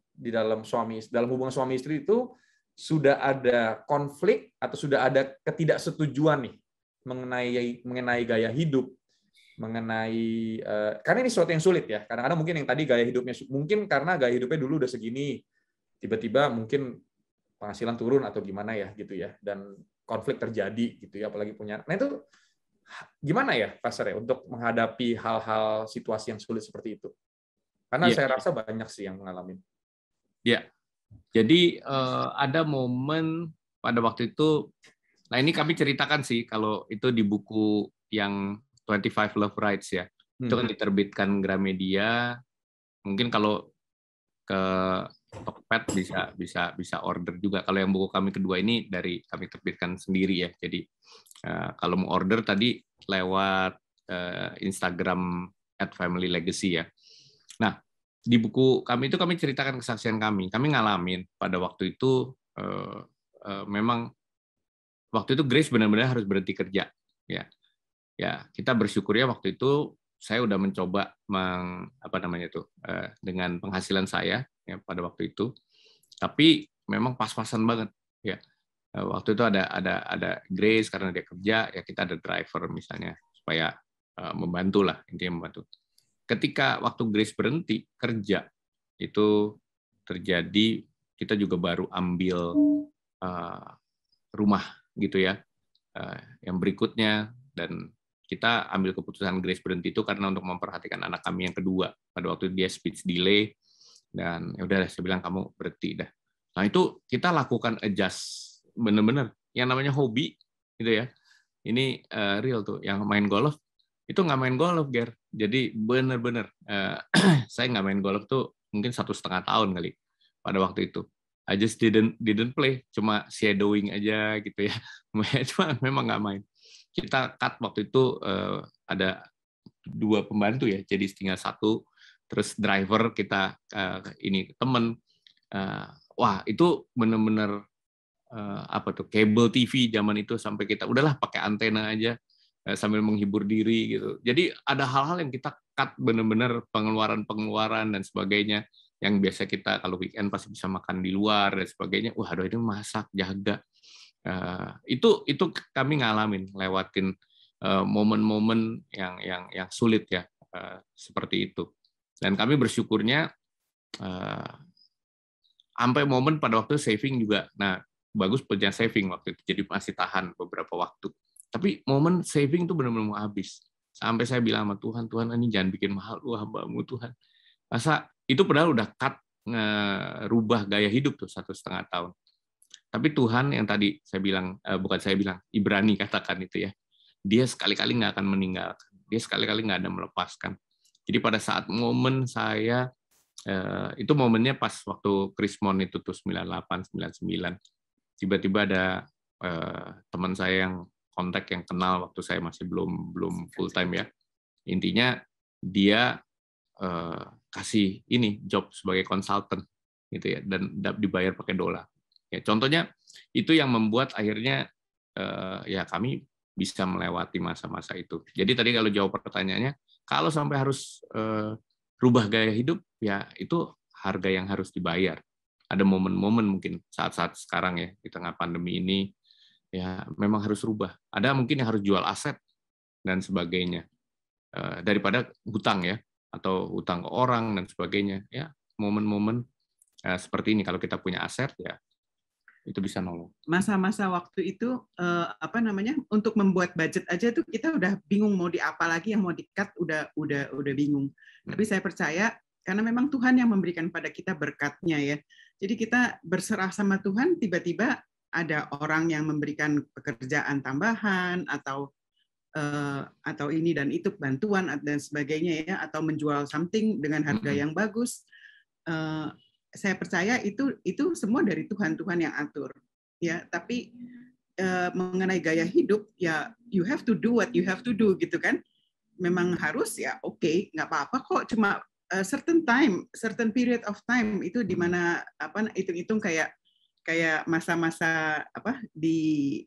hubungan suami istri itu sudah ada konflik atau sudah ada ketidaksetujuan nih mengenai gaya hidup, mengenai karena ini sesuatu yang sulit ya. Kadang-kadang mungkin yang tadi gaya hidupnya mungkin karena gaya hidupnya dulu udah segini, tiba-tiba mungkin penghasilan turun atau gimana ya gitu ya, dan konflik terjadi gitu ya, apalagi punya. Nah itu gimana ya Pastor ya untuk menghadapi hal-hal situasi yang sulit seperti itu? Karena saya rasa banyak sih yang mengalami. Ya. Jadi ada momen pada waktu itu, nah ini kami ceritakan sih kalau itu di buku yang 25 Love Rights ya. Itu kan diterbitkan Gramedia. Mungkin kalau ke Tokped bisa order juga. Kalau yang buku kami kedua ini dari kami terbitkan sendiri ya. Jadi kalau mau order tadi lewat Instagram @familylegacy ya. Nah, di buku kami itu kami ceritakan kesaksian kami. Kami ngalamin pada waktu itu memang waktu itu Grace benar-benar harus berhenti kerja. Ya, kita bersyukur ya waktu itu saya udah mencoba dengan penghasilan saya ya pada waktu itu, tapi memang pas-pasan banget ya. Waktu itu ada Grace karena dia kerja, ya kita ada driver misalnya supaya membantu lah, intinya membantu. Ketika waktu Grace berhenti kerja itu terjadi, kita juga baru ambil rumah gitu ya, yang berikutnya, dan kita ambil keputusan Grace berhenti itu karena untuk memperhatikan anak kami yang kedua. Pada waktu itu dia speech delay, dan ya udah saya bilang kamu berhenti dah. Nah itu kita lakukan adjust, bener-bener yang namanya hobi gitu ya. Ini real tuh, yang main golf itu nggak main golf, Ger. Jadi bener-bener saya nggak main golf tuh mungkin 1,5 tahun kali pada waktu itu. I just didn't play, cuma shadowing aja gitu ya. Cuma memang nggak main. Kita cut waktu itu ada 2 pembantu ya, jadi tinggal 1, terus driver kita ini temen. Wah itu bener-bener cable TV zaman itu, sampai kita udahlah pakai antena aja sambil menghibur diri gitu. Jadi ada hal-hal yang kita cut, bener-bener pengeluaran dan sebagainya yang biasa kita kalau weekend pasti bisa makan di luar dan sebagainya. Wah aduh ini masak, jaga. Itu kami ngalamin, lewatin momen-momen yang sulit ya, seperti itu. Dan kami bersyukurnya sampai momen pada waktu saving juga. Nah, bagus punya saving waktu itu, jadi masih tahan beberapa waktu. Tapi momen saving itu benar-benar mau habis. Sampai saya bilang sama Tuhan, Tuhan ini jangan bikin mahal lu hamba-Mu Tuhan. Masa itu padahal udah cut ngerubah gaya hidup tuh 1,5 tahun. Tapi Tuhan yang tadi saya bilang, bukan saya bilang, Ibrani katakan itu ya, dia sekali-kali nggak akan meninggalkan, dia sekali-kali nggak ada melepaskan. Jadi pada saat momen saya, itu momennya pas waktu Krismon itu tuh 98, 99, tiba-tiba ada teman saya yang kontak, yang kenal waktu saya masih belum full time ya. Intinya dia kasih ini job sebagai konsultan gitu ya, dan dibayar pakai dolar. Ya, contohnya itu yang membuat akhirnya ya kami bisa melewati masa-masa itu. Jadi tadi kalau jawab pertanyaannya, kalau sampai harus rubah gaya hidup, ya itu harga yang harus dibayar. Ada momen-momen mungkin saat-saat sekarang ya, di tengah pandemi ini, ya memang harus rubah. Ada mungkin yang harus jual aset dan sebagainya, daripada hutang ya, atau hutang ke orang dan sebagainya. Ya momen-momen seperti ini, kalau kita punya aset ya itu bisa nolong. Masa-masa waktu itu untuk membuat budget aja tuh kita udah bingung mau diapa lagi, yang mau di-cut udah bingung. Tapi saya percaya karena memang Tuhan yang memberikan pada kita berkatnya ya. Jadi kita berserah sama Tuhan, tiba-tiba ada orang yang memberikan pekerjaan tambahan atau ini dan itu, bantuan dan sebagainya ya, atau menjual something dengan harga yang bagus. Saya percaya itu semua dari Tuhan yang atur ya. Tapi mengenai gaya hidup ya, you have to do what you have to do gitu kan. Memang harus ya, oke, nggak apa-apa kok, cuma certain period of time itu di mana hitung-hitung kayak masa-masa di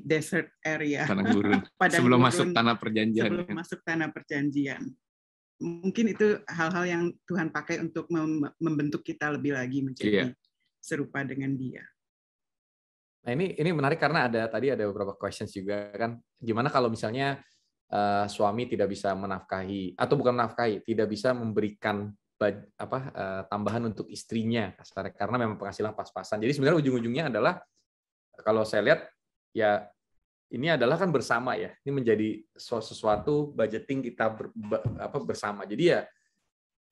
desert area, sebelum masuk tanah perjanjian. Sebelum masuk tanah perjanjian. Mungkin itu hal-hal yang Tuhan pakai untuk membentuk kita lebih lagi menjadi serupa dengan Dia. Nah ini menarik karena tadi ada beberapa questions juga kan. Gimana kalau misalnya suami tidak bisa menafkahi, atau bukan menafkahi, tidak bisa memberikan tambahan untuk istrinya kasarnya, karena memang penghasilan pas-pasan. Jadi sebenarnya ujung-ujungnya adalah, kalau saya lihat ya, ini adalah kan bersama ya. Ini menjadi sesuatu budgeting kita bersama. Jadi ya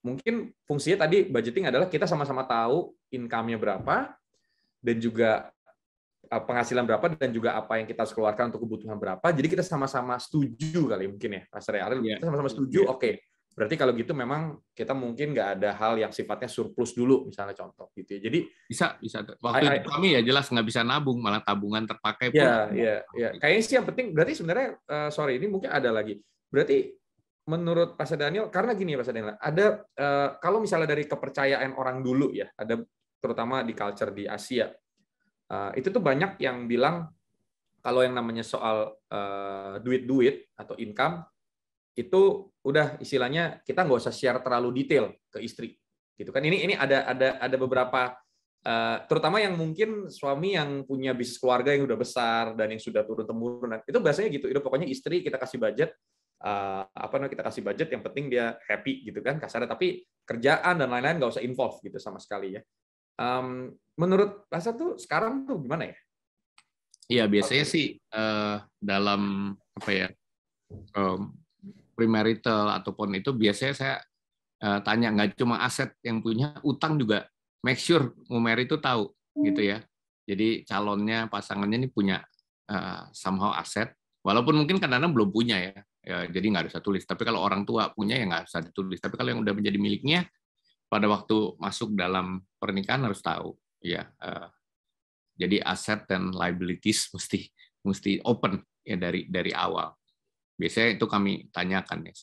mungkin fungsinya tadi budgeting adalah kita sama-sama tahu income-nya berapa, dan juga penghasilan berapa dan juga apa yang kita harus keluarkan untuk kebutuhan berapa. Jadi kita sama-sama setuju kali mungkin ya, Mas Ariel. Kita sama-sama setuju. Oke. Berarti kalau gitu memang kita mungkin nggak ada hal yang sifatnya surplus dulu, misalnya contoh gitu ya. Jadi bisa. Waktu itu kami ya jelas nggak bisa nabung, malah tabungan terpakai pun. Ya. Kayaknya sih yang penting. Berarti sebenarnya sorry ini mungkin ada lagi. Berarti menurut Pastor Daniel, karena gini ya Pastor Daniel, ada kalau misalnya dari kepercayaan orang dulu ya, ada terutama di culture di Asia. Itu tuh banyak yang bilang kalau yang namanya soal duit-duit atau income itu udah istilahnya kita nggak usah share terlalu detail ke istri, gitu kan? Ini ada beberapa terutama yang mungkin suami yang punya bisnis keluarga yang udah besar dan yang sudah turun temurun itu biasanya gitu. Itu pokoknya istri kita kasih budget kita kasih budget yang penting dia happy gitu kan kasarnya, tapi kerjaan dan lain-lain nggak usah involve gitu sama sekali ya. Menurut Pastor tuh sekarang tuh gimana ya? Iya, biasanya sih dalam apa ya premarital ataupun itu biasanya saya tanya, nggak cuma aset yang punya, utang juga make sure Mumeri itu tahu gitu ya. Jadi calonnya, pasangannya ini punya somehow aset, walaupun mungkin kadang-kadang belum punya ya, jadi nggak usah tulis. Tapi kalau orang tua punya ya nggak usah ditulis. Tapi kalau yang udah menjadi miliknya, pada waktu masuk dalam pernikahan harus tahu ya. Jadi aset dan liabilities mesti open ya dari awal. Biasanya itu kami tanyakan ya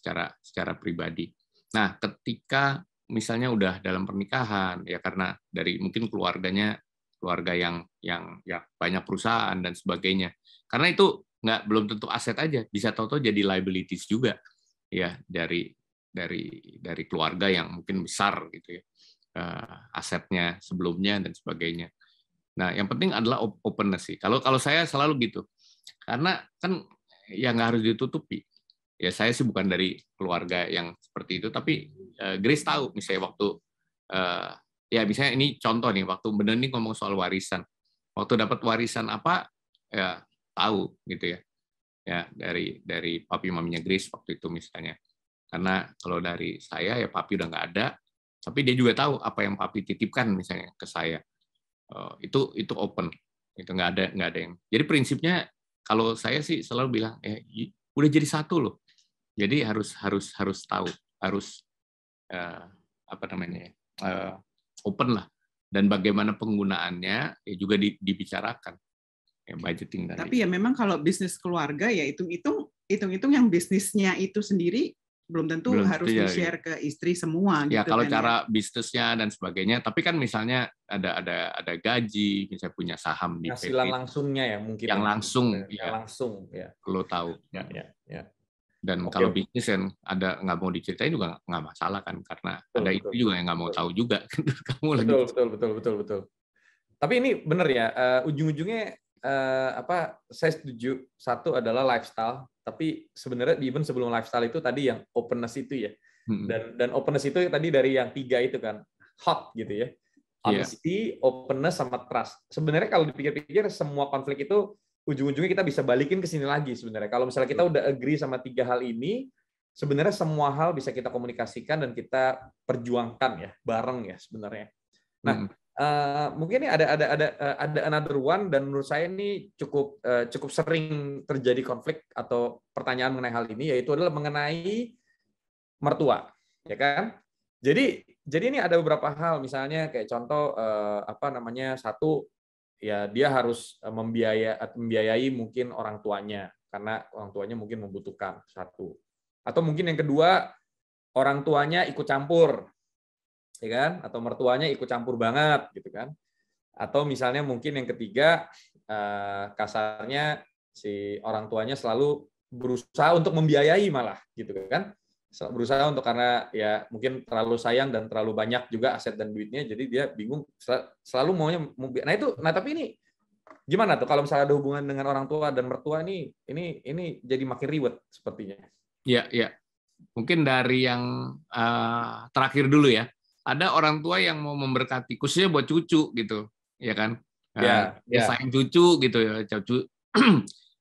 secara pribadi. Nah, ketika misalnya udah dalam pernikahan ya, karena dari mungkin keluarga yang ya banyak perusahaan dan sebagainya. Karena itu belum tentu aset aja, bisa tahu-tahu jadi liabilities juga ya dari keluarga yang mungkin besar gitu ya, asetnya sebelumnya dan sebagainya. Nah, yang penting adalah openness sih. Kalau saya selalu gitu, karena kan ya nggak harus ditutupi. Ya saya sih bukan dari keluarga yang seperti itu, tapi Grace tahu misalnya waktu ya misalnya ini contoh nih, waktu bener nih ngomong soal warisan, waktu dapat warisan apa ya tahu gitu ya, ya dari papi maminya Grace waktu itu misalnya. Karena kalau dari saya ya papi udah nggak ada, tapi dia juga tahu apa yang papi titipkan misalnya ke saya. Itu open, itu nggak ada yang. Jadi prinsipnya kalau saya sih selalu bilang udah jadi satu loh. Jadi harus tahu, harus open lah, dan bagaimana penggunaannya ya juga dibicarakan ya, budgeting tadi. Tapi ya memang kalau bisnis keluarga ya hitung-hitung yang bisnisnya itu sendiri belum tentu harus di-share ke istri semua ya, gitu kalau kan, cara bisnisnya dan sebagainya. Tapi kan misalnya ada gaji, misalnya punya saham di PT, langsungnya ya mungkin yang langsung ya lo tahu ya. Dan kalau bisnis yang ada nggak mau diceritain juga nggak masalah kan, karena ada itu juga yang nggak mau tahu juga. Kamu betul. Tapi ini benar ya, ujung-ujungnya saya setuju, satu adalah lifestyle, tapi sebenarnya even sebelum lifestyle itu tadi yang openness itu ya, dan openness itu tadi dari yang 3 itu kan, hot gitu ya, honesty, openness sama trust. Sebenarnya kalau dipikir-pikir semua konflik itu ujung-ujungnya kita bisa balikin ke sini lagi sebenarnya. Kalau misalnya kita udah agree sama 3 hal ini, sebenarnya semua hal bisa kita komunikasikan dan kita perjuangkan ya bareng ya sebenarnya. Nah, mungkin ini ada another one, dan menurut saya ini cukup sering terjadi konflik atau pertanyaan mengenai hal ini, yaitu adalah mengenai mertua, ya kan? Jadi ini ada beberapa hal, misalnya kayak contoh satu ya dia harus membiayai mungkin orang tuanya karena orang tuanya mungkin membutuhkan, satu. Atau mungkin yang kedua, orang tuanya ikut campur, ya kan? Atau mertuanya ikut campur banget gitu kan? Atau misalnya mungkin yang ketiga, kasarnya si orang tuanya selalu berusaha untuk membiayai malah gitu kan? Berusaha untuk, karena ya mungkin terlalu sayang dan terlalu banyak juga aset dan duitnya, jadi dia bingung selalu maunya. Tapi ini gimana tuh kalau misalnya ada hubungan dengan orang tua dan mertua, ini jadi makin ribet sepertinya. Ya. Mungkin dari yang terakhir dulu ya. Ada orang tua yang mau memberkati khususnya buat cucu gitu, ya kan? Sayang cucu gitu ya, cucu.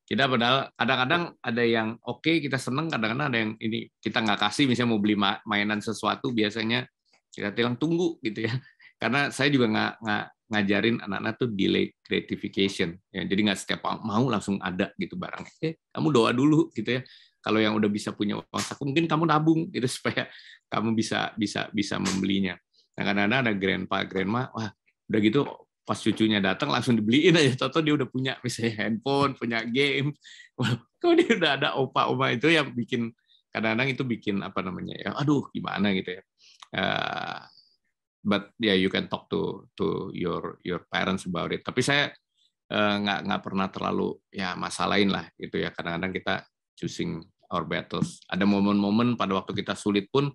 Kita padahal kadang-kadang ada yang oke, kita seneng, kadang-kadang ada yang ini kita nggak kasih, misalnya mau beli mainan sesuatu, biasanya kita bilang tunggu gitu ya, karena saya juga ngajarin anak-anak tuh delay gratification ya, jadi nggak setiap mau langsung ada gitu barang. Kamu doa dulu gitu ya, kalau yang udah bisa punya uang saku mungkin kamu nabung gitu supaya kamu bisa membelinya. Nah, kadang-kadang ada grandma, wah udah gitu pas cucunya datang langsung dibeliin aja, atau dia udah punya misalnya handphone, punya game. Kalau dia udah ada opa-oma itu yang bikin, kadang-kadang itu bikin apa namanya ya, aduh gimana gitu ya. But yeah, you can talk to your parents about it. Tapi saya nggak pernah terlalu ya masalahin lah gitu ya. Kadang-kadang kita choosing our battles. Ada momen-momen pada waktu kita sulit pun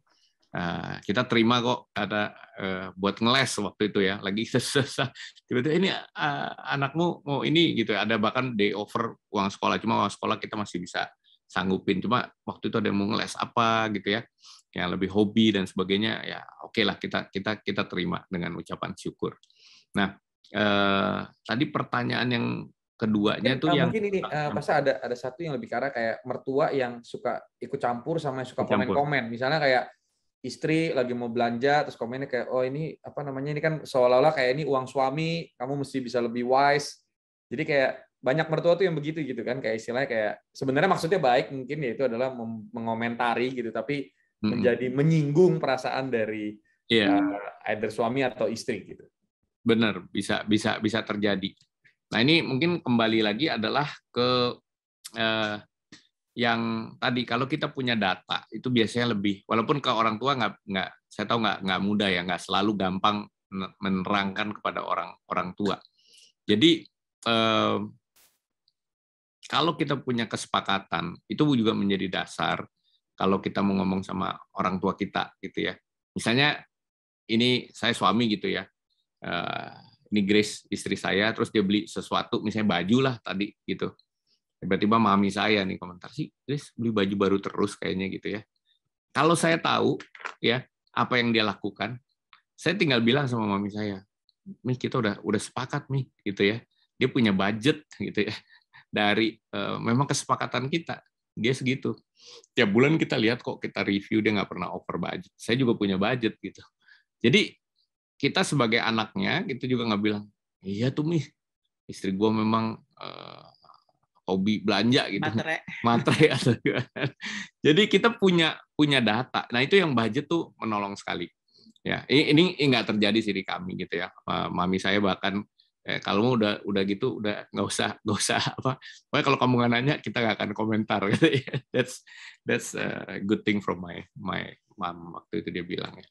kita terima kok, ada buat ngeles waktu itu ya, lagi susah, tiba-tiba ini anakmu mau ini gitu ya, ada bahkan day over uang sekolah, cuma uang sekolah kita masih bisa sanggupin, cuma waktu itu ada yang mau ngeles apa gitu ya, yang lebih hobi dan sebagainya, ya oke lah kita terima dengan ucapan syukur. Nah tadi pertanyaan yang keduanya tuh yang mungkin ini pasti ada satu yang lebih ke arah kayak mertua yang suka ikut campur sama yang suka komen-komen, misalnya kayak istri lagi mau belanja terus komennya kayak, oh ini apa namanya, ini kan seolah-olah kayak ini uang suami, kamu mesti bisa lebih wise. Jadi kayak banyak mertua tuh yang begitu gitu kan, kayak istilahnya kayak sebenarnya maksudnya baik mungkin, yaitu adalah mengomentari gitu, tapi menjadi menyinggung perasaan dari either suami atau istri gitu. Benar, bisa terjadi. Nah, ini mungkin kembali lagi adalah ke yang tadi, kalau kita punya data itu biasanya lebih, walaupun ke orang tua nggak saya tahu nggak mudah ya, nggak selalu gampang menerangkan kepada orang tua. Jadi kalau kita punya kesepakatan, itu juga menjadi dasar kalau kita mau ngomong sama orang tua kita gitu ya. Misalnya ini saya suami gitu ya, ini Grace istri saya, terus dia beli sesuatu, misalnya baju lah tadi gitu. Tiba-tiba mami saya nih komentar, sih Grace beli baju baru terus kayaknya gitu ya. Kalau saya tahu ya apa yang dia lakukan, saya tinggal bilang sama mami saya, Mi kita udah sepakat Mi gitu ya. Dia punya budget gitu ya. Dari memang kesepakatan kita, dia segitu. Tiap bulan kita lihat kok, kita review, dia nggak pernah over budget. Saya juga punya budget gitu. Jadi kita sebagai anaknya gitu juga nggak bilang, iya tuh Mi, istri gue memang hobi belanja gitu, materai. Jadi kita punya data. Nah itu yang budget tuh menolong sekali. Ya ini nggak terjadi sih di kami gitu ya. Mami saya bahkan kalau udah gitu udah nggak usah apa. Pokoknya kalau kamu nggak nanya kita nggak akan komentar. That's a good thing from my mom, waktu itu dia bilang ya.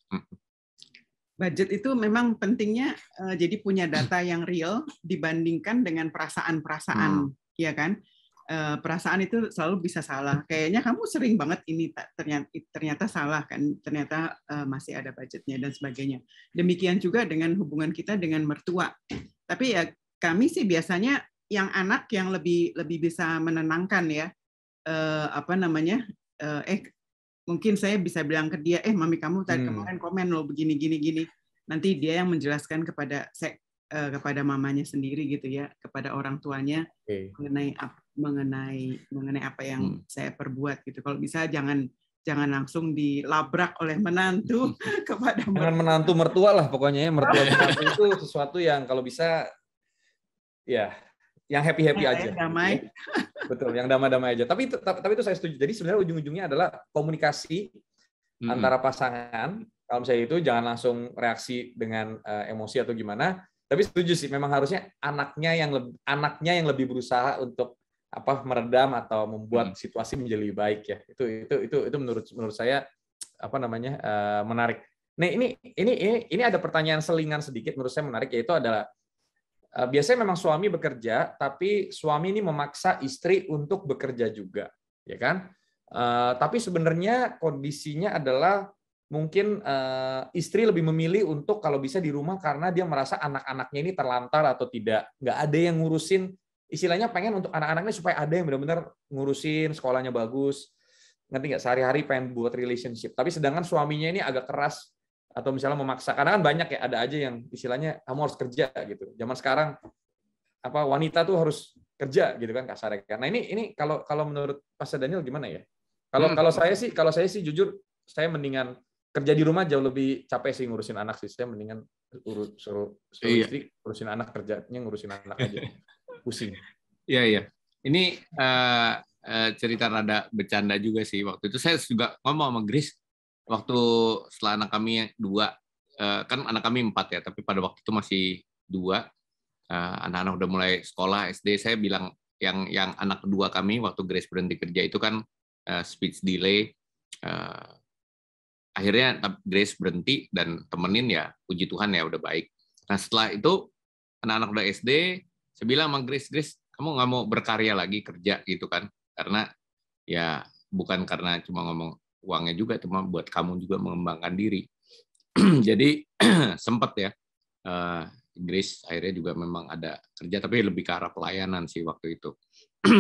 Budget itu memang pentingnya, jadi punya data yang real dibandingkan dengan perasaan-perasaan, ya kan? Perasaan itu selalu bisa salah. Kayaknya kamu sering banget ini, ternyata salah kan? Ternyata masih ada budgetnya dan sebagainya. Demikian juga dengan hubungan kita dengan mertua. Tapi ya kami sih biasanya yang anak yang lebih bisa menenangkan ya, mungkin saya bisa bilang ke dia, mami kamu tadi kemarin komen loh begini. Nanti dia yang menjelaskan kepada mamanya sendiri gitu ya, kepada orang tuanya mengenai apa yang saya perbuat gitu. Kalau bisa jangan langsung dilabrak oleh menantu kepada mertua. Jangan menantu mertua lah pokoknya ya, mertua itu sesuatu yang kalau bisa ya yang happy aja. Damai. Betul, yang damai-damai aja. Tapi itu saya setuju. Jadi sebenarnya ujung-ujungnya adalah komunikasi antara pasangan. Kalau misalnya itu jangan langsung reaksi dengan emosi atau gimana. Tapi setuju sih, memang harusnya anaknya yang lebih berusaha untuk meredam atau membuat situasi menjadi lebih baik ya. Itu menurut saya menarik. Nah, ini ada pertanyaan selingan sedikit menurut saya menarik, yaitu adalah biasanya memang suami bekerja, tapi suami ini memaksa istri untuk bekerja juga, ya kan? Tapi sebenarnya kondisinya adalah mungkin istri lebih memilih untuk kalau bisa di rumah karena dia merasa anak-anaknya ini terlantar atau nggak ada yang ngurusin. Istilahnya pengen untuk anak-anaknya supaya ada yang benar-benar ngurusin, sekolahnya bagus, ngerti nggak? Sehari-hari pengen buat relationship. Tapi sedangkan suaminya ini agak keras atau misalnya memaksa, karena kan banyak ya, ada aja yang istilahnya kamu harus kerja gitu. Zaman sekarang wanita tuh harus kerja gitu kan kasarnya. Nah ini kalau menurut Pastor Daniel gimana ya? Kalau saya sih jujur saya mendingan kerja di rumah jauh lebih capek sih ngurusin anak sih. Saya mendingan suruh istri ngurusin anak, kerjanya ngurusin anak aja. Pusing. Iya. Ini cerita rada bercanda juga sih. Waktu itu saya juga ngomong sama Grace, waktu setelah anak kami 2, kan anak kami 4 ya, tapi pada waktu itu masih 2, anak-anak udah mulai sekolah SD. Saya bilang yang anak kedua kami waktu Grace berhenti kerja itu kan speech delay. Akhirnya Grace berhenti dan temenin, ya puji Tuhan ya udah baik. Nah setelah itu anak-anak udah SD, saya bilang sama Grace, kamu nggak mau berkarya lagi kerja gitu kan? Karena ya bukan karena cuma ngomong uangnya juga, cuma buat kamu juga mengembangkan diri. Jadi sempat ya, Grace akhirnya juga memang ada kerja, tapi lebih ke arah pelayanan sih waktu itu.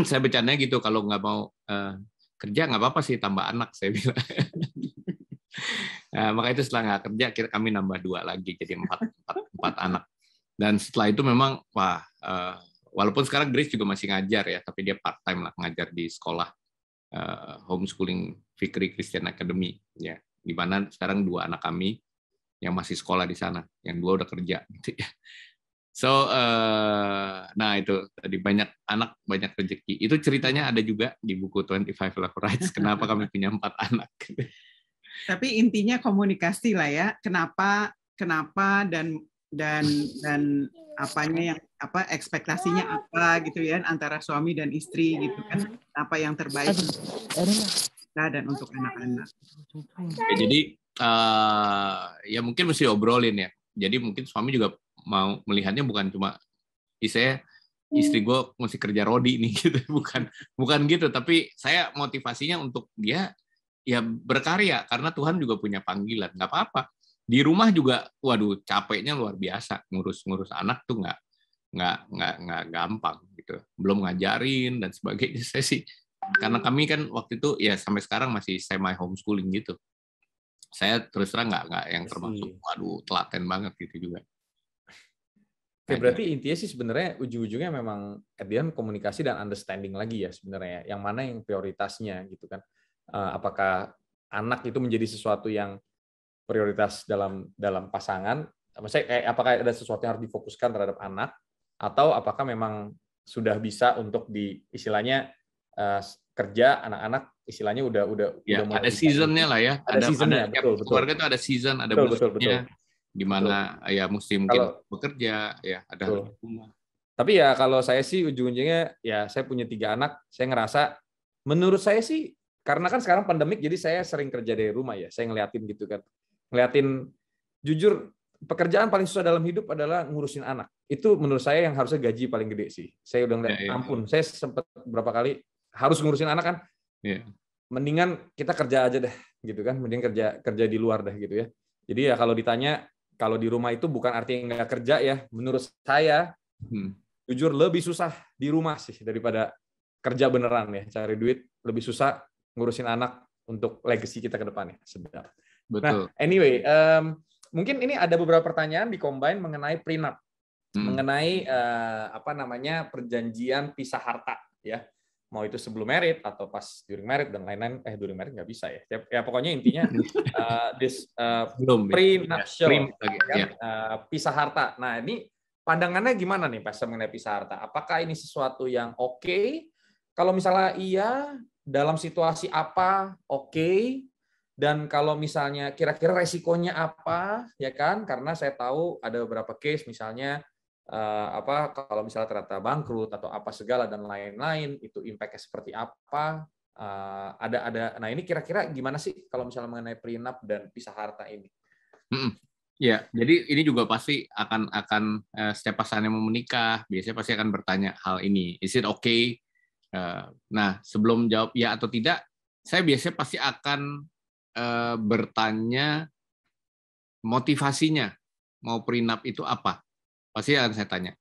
Saya bercandanya gitu, kalau nggak mau kerja nggak apa-apa sih, tambah anak, saya bilang. Nah, maka itu setelah nggak kerja, kami nambah 2 lagi, jadi 4 anak. Dan setelah itu memang, walaupun sekarang Grace juga masih ngajar ya, tapi dia part time lah, ngajar di sekolah homeschooling Fikri Christian Academy, ya, di mana sekarang 2 anak kami yang masih sekolah di sana, yang 2 udah kerja. Gitu ya. So, nah itu tadi banyak anak banyak rezeki. Itu ceritanya ada juga di buku 25 Love Rights. Kenapa kami punya 4 anak? Tapi intinya komunikasi lah ya. Kenapa dan apanya yang ekspektasinya apa gitu ya antara suami dan istri gitu kan. Apa yang terbaik dan untuk anak-anak. Ya, jadi ya mungkin mesti obrolin ya. Jadi mungkin suami juga mau melihatnya bukan cuma istri gue mesti kerja rodi nih gitu, bukan gitu, tapi saya motivasinya untuk dia ya berkarya karena Tuhan juga punya panggilan. Nggak apa-apa di rumah juga, waduh capeknya luar biasa, ngurus anak tuh nggak gampang gitu, belum ngajarin dan sebagainya. Saya sih karena kami kan waktu itu ya sampai sekarang masih semi homeschooling gitu, saya terus terang nggak yang termasuk waduh telaten banget gitu juga. Oke, berarti intinya sih sebenarnya ujung-ujungnya memang at the end komunikasi dan understanding lagi ya sebenarnya, yang mana yang prioritasnya gitu kan. Apakah anak itu menjadi sesuatu yang prioritas dalam pasangan, maksudnya apakah ada sesuatu yang harus difokuskan terhadap anak, atau apakah memang sudah bisa untuk istilahnya kerja anak-anak istilahnya udah ya, mulai ada seasonnya lah ya, ada seasonnya, betul. Keluarga itu ada season, ada musimnya, di mana ya mesti mungkin bekerja ya, ada rumah. Tapi ya kalau saya sih ujung-ujungnya ya saya punya 3 anak, saya ngerasa menurut saya sih karena kan sekarang pandemik, jadi saya sering kerja dari rumah ya, saya ngeliatin gitu kan, jujur pekerjaan paling susah dalam hidup adalah ngurusin anak. Itu menurut saya yang harusnya gaji paling gede sih. Saya udah ngeliat, ampun, saya sempat berapa kali harus ngurusin anak kan. Mendingan kita kerja aja deh gitu kan, mending kerja di luar deh gitu ya. Jadi ya kalau ditanya, kalau di rumah itu bukan artinya nggak kerja ya, menurut saya jujur lebih susah di rumah sih daripada kerja beneran ya, cari duit lebih susah ngurusin anak untuk legacy kita ke depannya. Sedap. Betul. Nah, anyway, mungkin ini ada beberapa pertanyaan di Combine mengenai prenup, mengenai perjanjian pisah harta ya. Mau itu sebelum merit atau pas during merit dan lain-lain. During merit nggak bisa ya. Ya pokoknya intinya prenuptial pisah harta. Nah ini pandangannya gimana nih Pastor mengenai pisah harta? Apakah ini sesuatu yang oke? Kalau misalnya iya, dalam situasi apa oke? Dan kalau misalnya kira-kira resikonya apa, ya kan? Karena saya tahu ada beberapa case misalnya kalau misalnya ternyata bangkrut atau apa segala dan lain-lain, itu impact-nya seperti apa? Nah ini kira-kira gimana sih kalau misalnya mengenai prenup dan pisah harta ini? Ya, jadi ini juga pasti akan setiap pasangan yang mau menikah biasanya pasti akan bertanya hal ini. Is it okay? Nah, sebelum jawab ya atau tidak, saya biasanya pasti akan bertanya motivasinya mau prenup itu apa. Pasti akan saya tanya.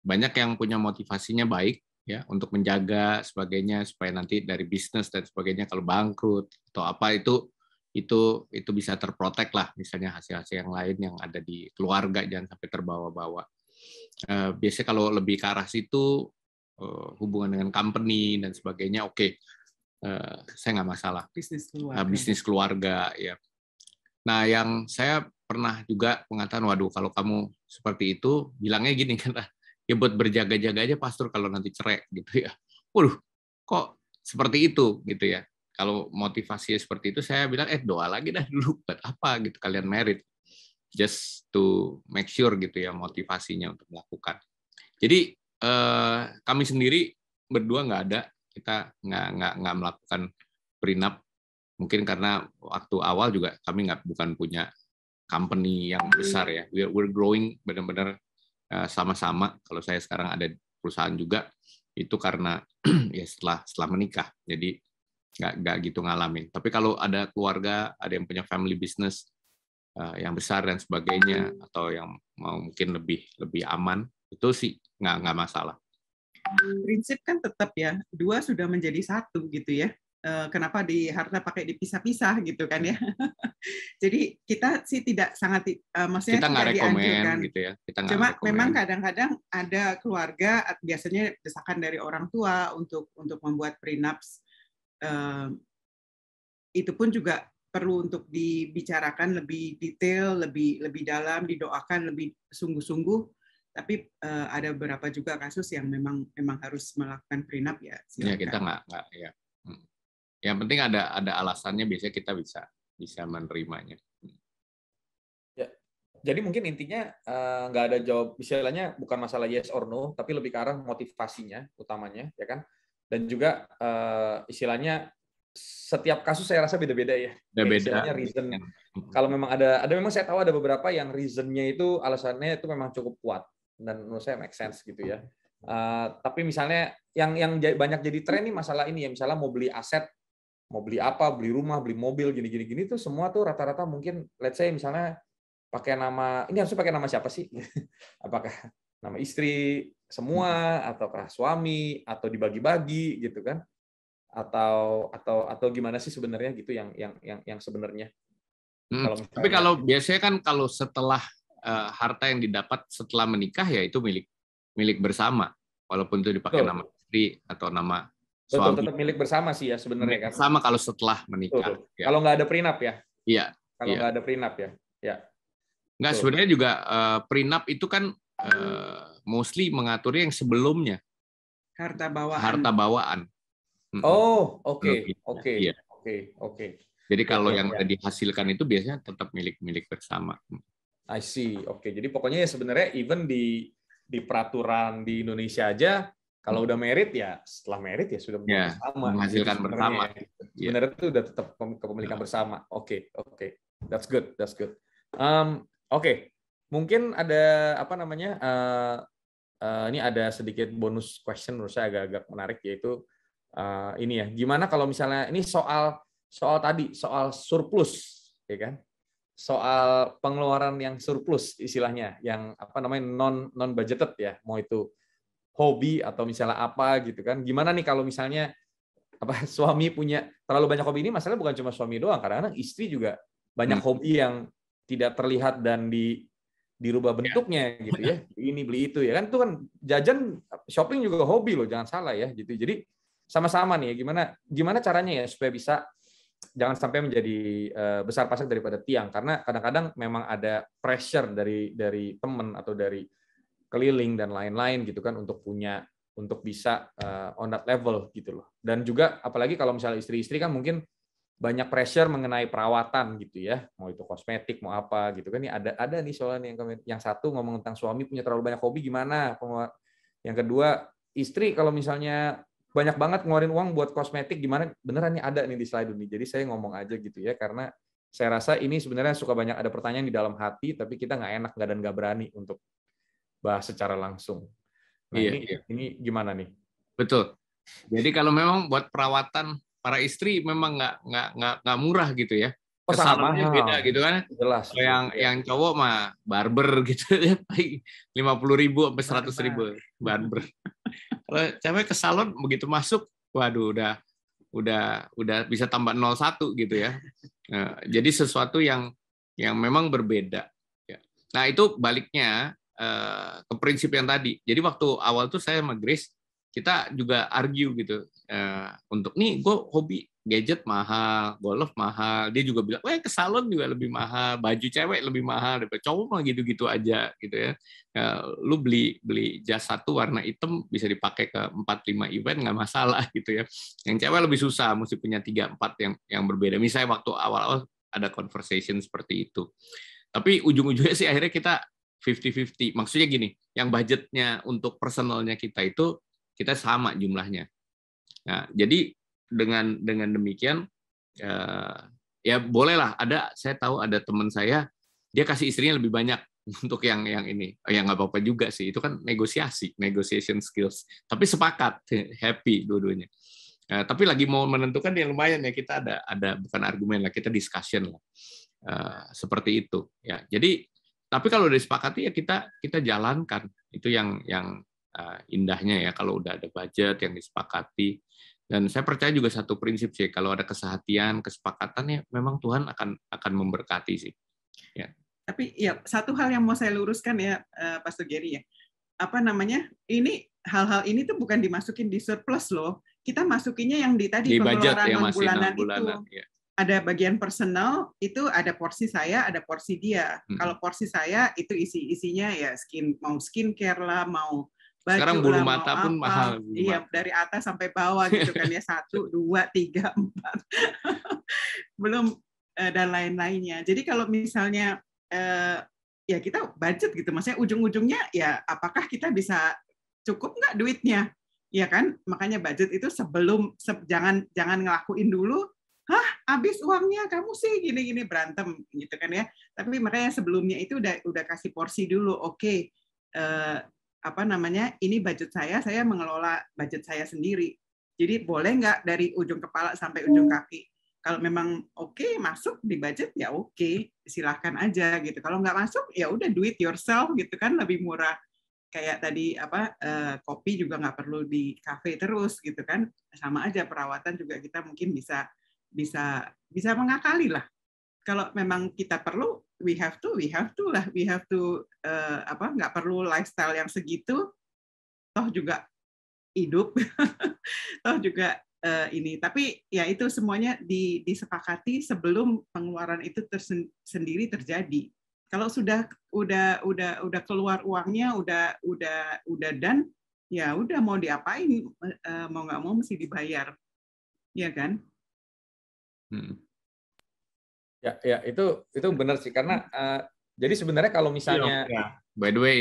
Banyak yang punya motivasinya baik ya untuk menjaga sebagainya supaya nanti dari bisnis dan sebagainya kalau bangkrut atau apa itu bisa terprotek lah, misalnya hasil-hasil yang lain yang ada di keluarga jangan sampai terbawa-bawa. Biasanya kalau lebih ke arah situ hubungan dengan company dan sebagainya oke. saya nggak masalah. Bisnis keluarga ya. Nah, yang saya pernah juga mengatakan, waduh, kalau kamu seperti itu, bilangnya gini kan, ya buat berjaga-jaga aja pastor kalau nanti cerai gitu ya. Waduh, kok seperti itu gitu ya. Kalau motivasinya seperti itu, saya bilang, doa lagi dah dulu, buat apa gitu kalian married. Just to make sure gitu ya motivasinya untuk melakukan. Jadi kami sendiri berdua nggak ada, kita nggak melakukan prenup. Mungkin karena waktu awal juga kami bukan punya company yang besar ya. We're growing benar-benar sama-sama. Kalau saya sekarang ada perusahaan juga, itu karena ya setelah menikah. Jadi nggak gitu ngalamin. Tapi kalau ada keluarga, ada yang punya family business yang besar dan sebagainya, atau yang mau mungkin lebih aman, itu sih nggak masalah. Prinsip kan tetap ya, dua sudah menjadi satu gitu ya. Kenapa di harta pakai dipisah-pisah gitu kan ya. Jadi kita sih tidak sangat, maksudnya kita nggak dianjurkan gitu ya. Kita cuma memang kadang-kadang ada keluarga, biasanya desakan dari orang tua untuk membuat prenups. Itu pun juga perlu untuk dibicarakan lebih detail, lebih dalam, didoakan lebih sungguh-sungguh. Tapi ada beberapa juga kasus yang memang harus melakukan prenup ya. Ya kita nggak ya. Yang penting ada alasannya, biasanya kita bisa menerimanya. Ya. Jadi mungkin intinya nggak ada jawab, istilahnya bukan masalah yes or no, tapi lebih ke arah motivasinya utamanya, ya kan? Dan juga istilahnya setiap kasus saya rasa beda-beda ya. Istilahnya reason. Kalau memang ada memang saya tahu ada beberapa yang reasonnya itu alasannya itu memang cukup kuat dan menurut saya make sense gitu ya. Tapi misalnya yang banyak jadi tren nih masalah ini ya, misalnya mau beli aset, mau beli apa, beli rumah, beli mobil, gini tuh semua tuh rata-rata mungkin let's say misalnya pakai nama, ini harusnya pakai nama siapa sih? Apakah nama istri semua ataukah suami atau dibagi-bagi gitu kan? Atau gimana sih sebenarnya gitu yang sebenarnya? Tapi kalau biasanya kan kalau setelah harta yang didapat setelah menikah ya itu milik bersama, walaupun itu dipakai nama istri atau nama suami. Tetap milik bersama sih ya sebenarnya kan. Sama kalau setelah menikah. Ya. Kalau nggak ada prenup ya. Iya. Kalau nggak ada prenup ya. Ya. Nggak, sebenarnya juga prenup itu kan mostly mengaturnya yang sebelumnya. Harta bawaan. Harta bawaan. Oh, oke. Jadi kalau yang udah dihasilkan itu biasanya tetap milik bersama. I see. Oke. Jadi pokoknya ya sebenarnya even di peraturan di Indonesia aja kalau udah married ya setelah married ya sudah bersama. Menghasilkan bersama. Sebenarnya itu udah tetap kepemilikan bersama. Oke. That's good. Oke. Mungkin ada apa namanya? Ini ada sedikit bonus question menurut saya agak menarik, yaitu ini ya, gimana kalau misalnya ini soal surplus, ya kan? Soal pengeluaran yang surplus istilahnya, yang apa namanya non budgeted ya, mau itu hobi atau misalnya apa gitu kan? Gimana nih kalau misalnya apa suami punya terlalu banyak hobi? Ini masalahnya bukan cuma suami doang, kadang-kadang istri juga banyak hobi yang tidak terlihat dan dirubah bentuknya gitu ya, ini beli itu ya kan, itu kan jajan, shopping juga hobi loh, jangan salah ya gitu. Jadi sama-sama nih ya, gimana caranya ya supaya bisa jangan sampai menjadi besar pasak daripada tiang, karena kadang-kadang memang ada pressure dari teman atau dari keliling dan lain-lain gitu kan untuk bisa on that level gitu loh. Dan juga apalagi kalau misalnya istri-istri kan mungkin banyak pressure mengenai perawatan gitu ya, mau itu kosmetik mau apa gitu kan. Ini ada nih soalnya yang satu ngomong tentang suami punya terlalu banyak hobi gimana, yang kedua istri kalau misalnya banyak banget ngeluarin uang buat kosmetik gimana, beneran nih ada nih di slide ini. Jadi saya ngomong aja gitu ya, karena saya rasa ini sebenarnya suka banyak ada pertanyaan di dalam hati tapi kita nggak enak dan nggak berani untuk bahas secara langsung. Nah, ini gimana nih? Betul. Jadi kalau memang buat perawatan para istri memang nggak murah gitu ya. Kesalonnya beda gitu kan. Jelas. Yang cowok mah barber gitu ya, 50.000 sampai 100.000 barber. Kalau cewek ke salon begitu masuk, waduh udah bisa tambah 01 gitu ya. Nah, jadi sesuatu yang memang berbeda. Nah itu baliknya ke prinsip yang tadi. Jadi waktu awal tuh saya sama Grace kita juga argue gitu. Untuk nih gue hobi gadget mahal, golf mahal. Dia juga bilang, ke salon juga lebih mahal, baju cewek lebih mahal daripada cowok mah gitu-gitu aja gitu ya. Lu beli jas satu warna hitam bisa dipakai ke 4-5 event nggak masalah gitu ya. Yang cewek lebih susah, mesti punya 3-4 yang berbeda. Misalnya waktu awal-awal ada conversation seperti itu. Tapi ujung-ujungnya sih akhirnya kita 50-50. Maksudnya gini, yang budgetnya untuk personalnya kita itu kita sama jumlahnya. Nah, jadi dengan demikian ya bolehlah saya tahu ada teman saya dia kasih istrinya lebih banyak untuk yang ini. Ya nggak apa-apa juga sih, itu kan negotiation skills. Tapi sepakat, happy dua-duanya. Tapi lagi mau menentukan ya lumayan ya, kita ada bukan argumen lah, kita discussion lah. Seperti itu ya. Jadi tapi kalau udah disepakati ya kita jalankan. Itu yang indahnya ya kalau udah ada budget yang disepakati. Dan saya percaya juga satu prinsip sih, kalau ada kesehatian, kesepakatan ya memang Tuhan akan memberkati sih. Ya. Tapi ya satu hal yang mau saya luruskan ya, Pastor Gary ya. Apa namanya? Ini hal-hal ini tuh bukan dimasukin di surplus loh. Kita masukinnya yang di tadi pengeluaran non-bulanan itu. Ya. Ada bagian personal, itu ada porsi saya, ada porsi dia. Kalau porsi saya itu isinya ya mau skincare lah, mau baju sekarang bulu lah, mata pun mahal. Iya, dari atas sampai bawah gitu kan ya, 1, 2, 3, 4. Belum dan lain-lainnya. Jadi kalau misalnya ya kita budget gitu, maksudnya ujung-ujungnya ya apakah kita bisa cukup nggak duitnya? Ya kan? Makanya budget itu jangan ngelakuin dulu, habis uangnya kamu sih gini-gini, berantem gitu kan ya. Tapi makanya sebelumnya itu udah kasih porsi dulu. Oke. Ini budget saya mengelola budget saya sendiri. Jadi boleh nggak dari ujung kepala sampai ujung kaki. Kalau memang oke, masuk di budget ya oke, silahkan aja gitu. Kalau nggak masuk ya udah do it yourself gitu kan, lebih murah. Kayak tadi kopi juga nggak perlu di kafe terus gitu kan. Sama aja perawatan juga kita mungkin bisa mengakali lah. Kalau memang kita perlu, we have to nggak perlu lifestyle yang segitu, toh juga hidup, toh juga ini. Tapi ya itu semuanya disepakati sebelum pengeluaran itu sendiri terjadi. Kalau sudah keluar uangnya, udah done, ya udah mau diapain, mau nggak mau mesti dibayar, ya kan? Ya itu benar sih, karena jadi sebenarnya kalau misalnya by the way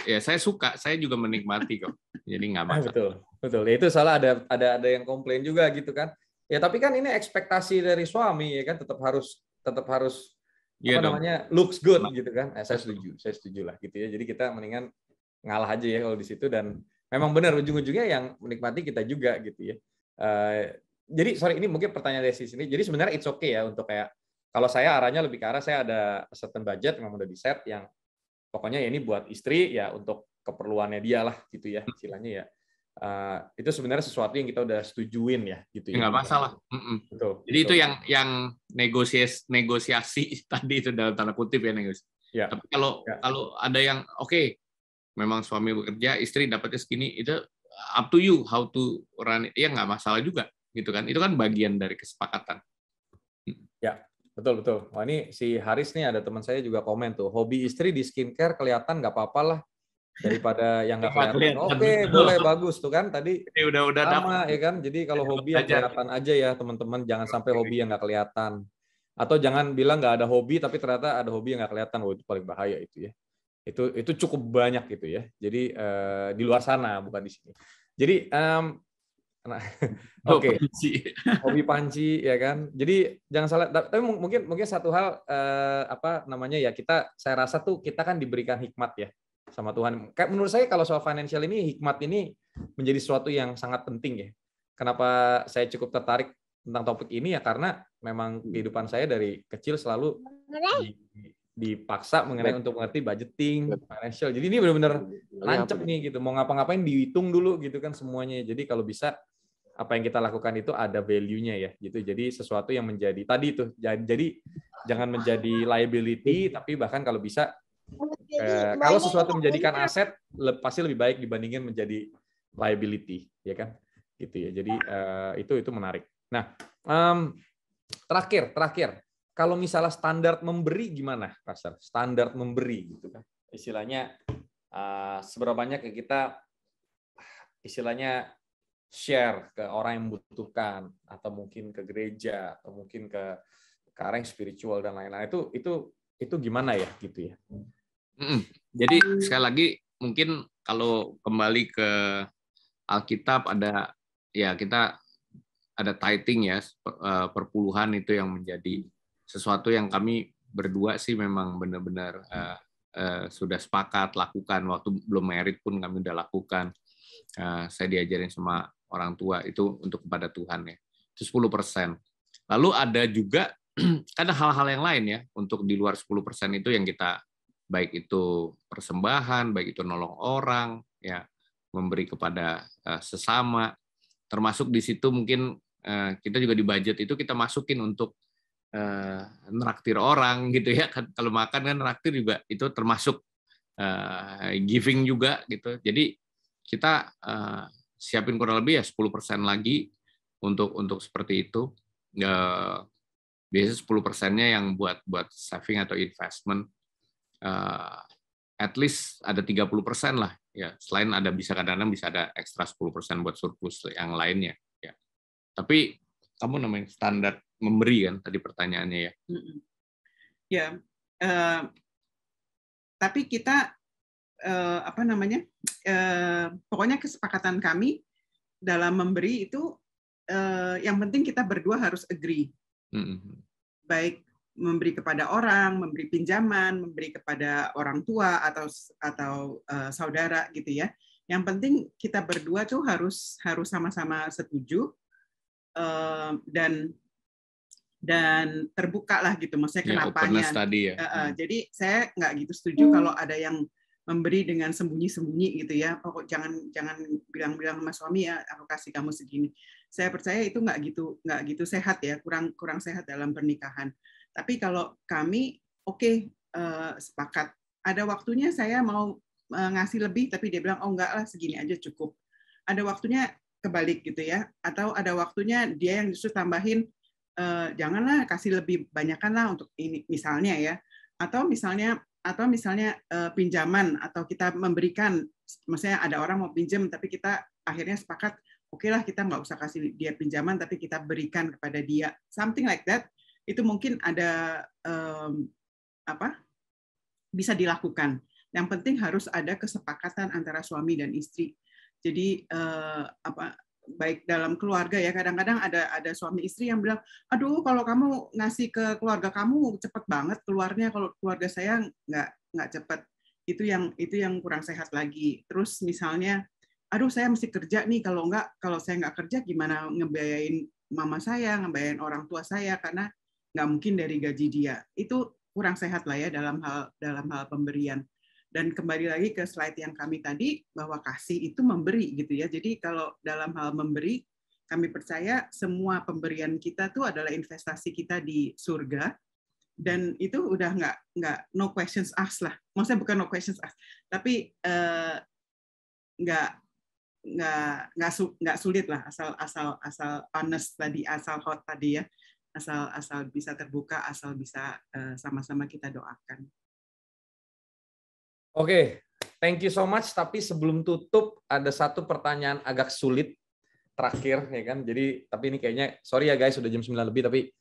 ya saya suka, saya juga menikmati kok, jadi nggak masalah. Betul ya, itu salah ada yang komplain juga gitu kan ya, tapi kan ini ekspektasi dari suami ya kan, tetap harus looks good gitu kan. Saya setuju lah gitu ya, jadi kita mendingan ngalah aja ya kalau di situ, dan memang benar ujung-ujungnya yang menikmati kita juga gitu ya. Jadi sorry, ini mungkin pertanyaan dari sini, jadi sebenarnya it's okay ya untuk kayak, kalau saya arahnya lebih ke arah saya ada certain budget memang udah di set, yang pokoknya ya ini buat istri ya untuk keperluannya dia lah gitu ya, istilahnya ya. Itu sebenarnya sesuatu yang kita udah setujuin ya gitu ya. Nggak masalah. Betul. Jadi itu yang negosiasi tadi itu dalam tanda kutip ya negosiasi. Ya. Tapi kalau ada yang oke, memang suami bekerja, istri dapatnya segini, itu up to you how to run it. Ya nggak masalah juga gitu kan. Itu kan bagian dari kesepakatan. Ya. Betul. Wah, ini si Haris nih, ada teman saya juga komen tuh, hobi istri di skincare kelihatan nggak apa-apa lah daripada yang nggak kelihatan. Oke, boleh, bagus tuh kan tadi. Ini udah sama ya kan. Jadi kalau hobi yang kelihatan aja ya teman-teman, jangan sampai hobi yang nggak kelihatan. Atau jangan bilang nggak ada hobi tapi ternyata ada hobi yang nggak kelihatan. Itu paling bahaya itu ya. Itu cukup banyak gitu ya. Jadi di luar sana, bukan di sini. Jadi oke. Hobi panci ya kan. Jadi jangan salah. Tapi mungkin satu hal saya rasa tuh kita kan diberikan hikmat ya sama Tuhan. Kayak menurut saya kalau soal financial ini, hikmat ini menjadi sesuatu yang sangat penting ya. Kenapa saya cukup tertarik tentang topik ini ya, karena memang kehidupan saya dari kecil selalu dipaksa untuk mengerti budgeting, financial. Jadi ini benar-benar nancep nih gitu. Mau ngapa-ngapain dihitung dulu gitu kan semuanya. Jadi kalau bisa apa yang kita lakukan itu ada value-nya ya gitu. Jadi sesuatu yang menjadi tadi itu. Jadi jangan menjadi liability, tapi bahkan kalau bisa kalau sesuatu menjadikan aset pasti lebih baik dibandingin menjadi liability, ya kan? Gitu ya. Jadi itu menarik. Nah, terakhir, kalau misalnya standar memberi gimana, Pastor? Standar memberi gitu kan? Istilahnya seberapa banyak kita istilahnya share ke orang yang membutuhkan, atau mungkin ke gereja, atau mungkin ke arah yang spiritual dan lain-lain. Itu gimana ya gitu ya? Jadi sekali lagi mungkin kalau kembali ke Alkitab kita ada tithing ya, perpuluhan itu yang menjadi sesuatu yang kami berdua sih memang benar-benar sudah sepakat lakukan. Waktu belum married pun kami udah lakukan. Saya diajarin sama orang tua itu untuk kepada Tuhan ya. Itu 10%. Lalu ada juga ada hal-hal yang lain ya untuk di luar 10% itu yang kita baik itu persembahan, baik itu nolong orang ya, memberi kepada sesama. Termasuk di situ mungkin kita juga di budget itu kita masukin untuk neraktir orang gitu ya. Kalau makan kan neraktir juga itu termasuk giving juga gitu. Jadi kita siapin kurang lebih ya 10% lagi untuk seperti itu. Biasanya 10%-nya yang buat saving atau investment. At least ada 30% lah ya. Selain ada kadang-kadang bisa ada ekstra 10% buat surplus yang lainnya ya. Tapi kamu namanya standar memberi kan tadi pertanyaannya ya. Ya. Tapi kita pokoknya kesepakatan kami dalam memberi itu yang penting kita berdua harus agree. Baik memberi kepada orang, memberi pinjaman, memberi kepada orang tua atau saudara gitu ya. Yang penting kita berdua tuh harus sama-sama setuju dan terbuka lah gitu, maksudnya kenapanya. Ya. Jadi saya nggak gitu setuju kalau ada yang memberi dengan sembunyi-sembunyi gitu ya. Pokok jangan bilang-bilang sama suami ya, aku kasih kamu segini. Saya percaya itu nggak gitu sehat ya, kurang sehat dalam pernikahan. Tapi kalau kami sepakat. Ada waktunya saya mau ngasih lebih, tapi dia bilang oh enggak lah segini aja cukup. Ada waktunya kebalik gitu ya. Atau ada waktunya dia yang justru tambahin janganlah kasih lebih banyakan lah untuk ini misalnya ya. Atau misalnya pinjaman atau kita memberikan, maksudnya ada orang mau pinjam tapi kita akhirnya sepakat oke lah kita nggak usah kasih dia pinjaman tapi kita berikan kepada dia, something like that. Itu mungkin ada bisa dilakukan. Yang penting harus ada kesepakatan antara suami dan istri. Jadi baik dalam keluarga ya, kadang-kadang ada suami istri yang bilang, aduh kalau kamu ngasih ke keluarga kamu cepet banget keluarnya, kalau keluarga saya nggak cepet. Itu yang kurang sehat lagi. Terus misalnya, aduh saya mesti kerja nih, kalau saya nggak kerja gimana ngebiayain mama saya, ngebiayain orang tua saya, karena nggak mungkin dari gaji dia. Itu kurang sehat lah ya dalam hal pemberian. Dan kembali lagi ke slide yang kami tadi, bahwa kasih itu memberi gitu ya. Jadi kalau dalam hal memberi, kami percaya semua pemberian kita tuh adalah investasi kita di surga. Dan itu udah nggak no questions asked lah. Maksudnya bukan no questions asked, tapi nggak sulit lah, asal honest tadi, asal hot tadi ya, asal bisa terbuka, asal bisa sama-sama kita doakan. Oke, thank you so much. Tapi sebelum tutup ada satu pertanyaan agak sulit terakhir ya kan. Jadi tapi ini kayaknya sorry ya guys sudah jam 9 lebih tapi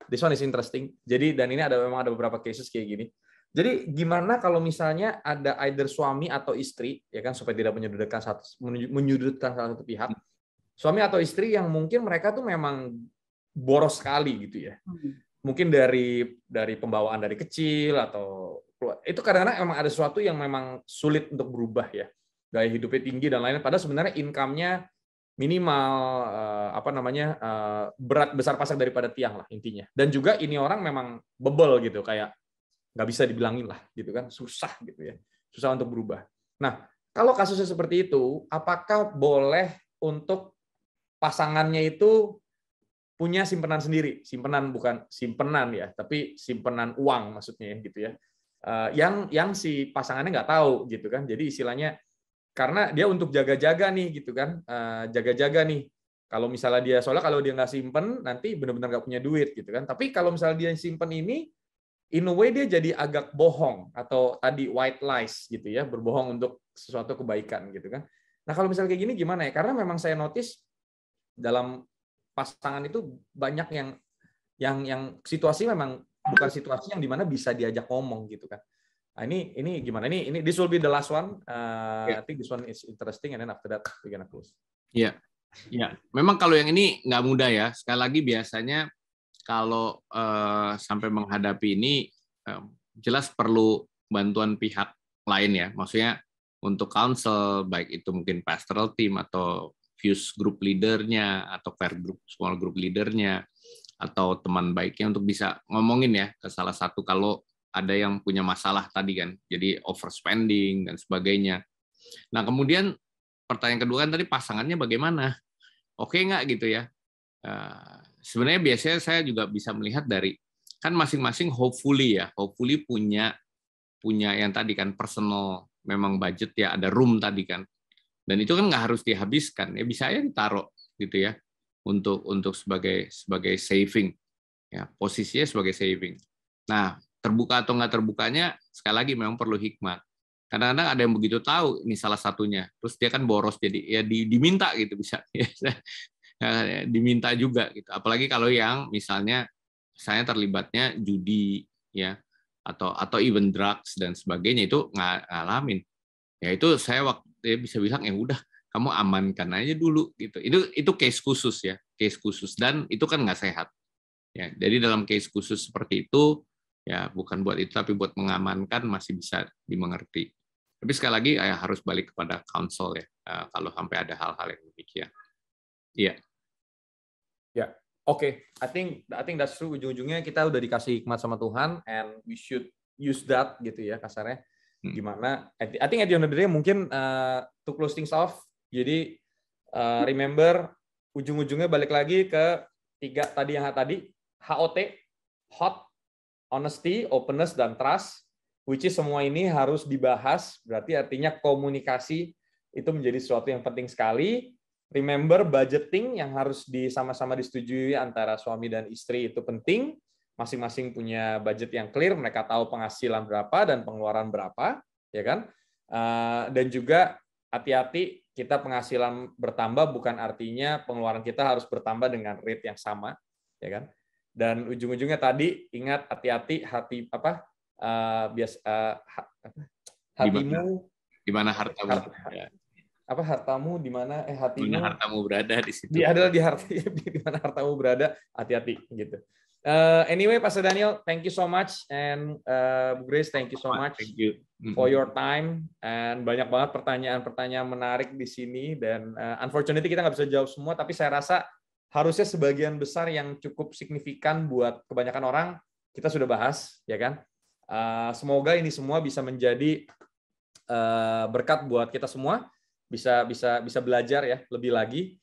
this one is interesting. Jadi dan ini memang ada beberapa cases kayak gini. Jadi gimana kalau misalnya ada either suami atau istri ya kan, supaya tidak menyudutkan salah satu pihak. Suami atau istri yang mungkin mereka tuh memang boros sekali gitu ya. Mungkin dari pembawaan dari kecil atau itu kadang-kadang emang ada sesuatu yang memang sulit untuk berubah ya, gaya hidupnya tinggi dan lain-lain, padahal sebenarnya income-nya minimal berat besar pasak daripada tiang lah intinya. Dan juga ini orang memang bebel gitu, kayak nggak bisa dibilangin lah gitu kan, susah gitu ya, susah untuk berubah. Nah kalau kasusnya seperti itu, apakah boleh untuk pasangannya itu punya simpenan sendiri, bukan simpenan ya, tapi simpenan uang maksudnya gitu ya, yang si pasangannya nggak tahu gitu kan. Jadi istilahnya karena dia untuk jaga-jaga nih gitu kan, jaga-jaga nih. Kalau misalnya dia, soalnya kalau dia nggak simpen nanti benar-benar nggak punya duit gitu kan. Tapi kalau misalnya dia simpen ini, in a way dia jadi agak bohong atau tadi white lies gitu ya, berbohong untuk sesuatu kebaikan gitu kan. Nah kalau misalnya kayak gini gimana ya? Karena memang saya notice dalam pasangan itu banyak yang situasi memang bukan situasi yang dimana bisa diajak ngomong gitu kan. Nah, ini gimana? Ini this will be the last one. I think this one is interesting, and then after that we gonna close. Iya, ya. Memang kalau yang ini nggak mudah ya. Sekali lagi biasanya kalau sampai menghadapi ini jelas perlu bantuan pihak lain ya. Maksudnya untuk counsel, baik itu mungkin pastoral team atau fuse group leadernya atau care group, small group leadernya atau teman baiknya untuk bisa ngomongin ya ke salah satu kalau ada yang punya masalah tadi kan. Jadi overspending dan sebagainya. Nah kemudian pertanyaan kedua kan tadi pasangannya bagaimana? Oke nggak gitu ya? Sebenarnya biasanya saya juga bisa melihat dari kan masing-masing hopefully punya yang tadi kan personal memang budget ya, ada room tadi kan, dan itu kan nggak harus dihabiskan ya, bisa aja ditaruh gitu ya untuk sebagai saving ya, posisinya sebagai saving. Nah terbuka atau nggak terbukanya sekali lagi memang perlu hikmat. Kadang-kadang ada yang begitu tahu ini salah satunya, terus dia kan boros jadi ya diminta gitu bisa diminta juga gitu. Apalagi kalau yang misalnya saya terlibatnya judi ya atau even drugs dan sebagainya, itu ngalamin. Ya itu saya waktu bisa bilang ya udah kamu amankan aja dulu gitu. Itu case khusus ya, case khusus, dan itu kan nggak sehat. Ya, jadi dalam case khusus seperti itu ya bukan buat itu tapi buat mengamankan masih bisa dimengerti. Tapi sekali lagi ya harus balik kepada counsel ya kalau sampai ada hal-hal yang demikian. Iya. Ya, oke. I think that's true. Ujung-ujungnya kita udah dikasih hikmat sama Tuhan, and we should use that gitu ya kasarnya. Gimana? I think at the end of the day mungkin to close things off. Jadi remember ujung-ujungnya balik lagi ke tiga tadi yang tadi, HOT, hot, honesty, openness, dan trust. Which is semua ini harus dibahas. Berarti artinya komunikasi itu menjadi sesuatu yang penting sekali. Remember budgeting yang harus sama-sama disetujui antara suami dan istri itu penting. Masing-masing punya budget yang clear, mereka tahu penghasilan berapa dan pengeluaran berapa, ya kan? Dan juga hati-hati, kita penghasilan bertambah bukan artinya pengeluaran kita harus bertambah dengan rate yang sama, ya kan? Dan ujung-ujungnya tadi ingat hati-hati hatimu di mana hartamu hartamu di mana hatimu, di mana hartamu berada di situ. Adalah di mana hartamu berada, hati-hati gitu. Anyway, Pastor Daniel, thank you so much, and Bu Grace, thank you so much for your time, and banyak banget pertanyaan-pertanyaan menarik di sini, dan unfortunately kita nggak bisa jawab semua, tapi saya rasa harusnya sebagian besar yang cukup signifikan buat kebanyakan orang kita sudah bahas, ya kan? Semoga ini semua bisa menjadi berkat buat kita semua, bisa belajar ya lebih lagi.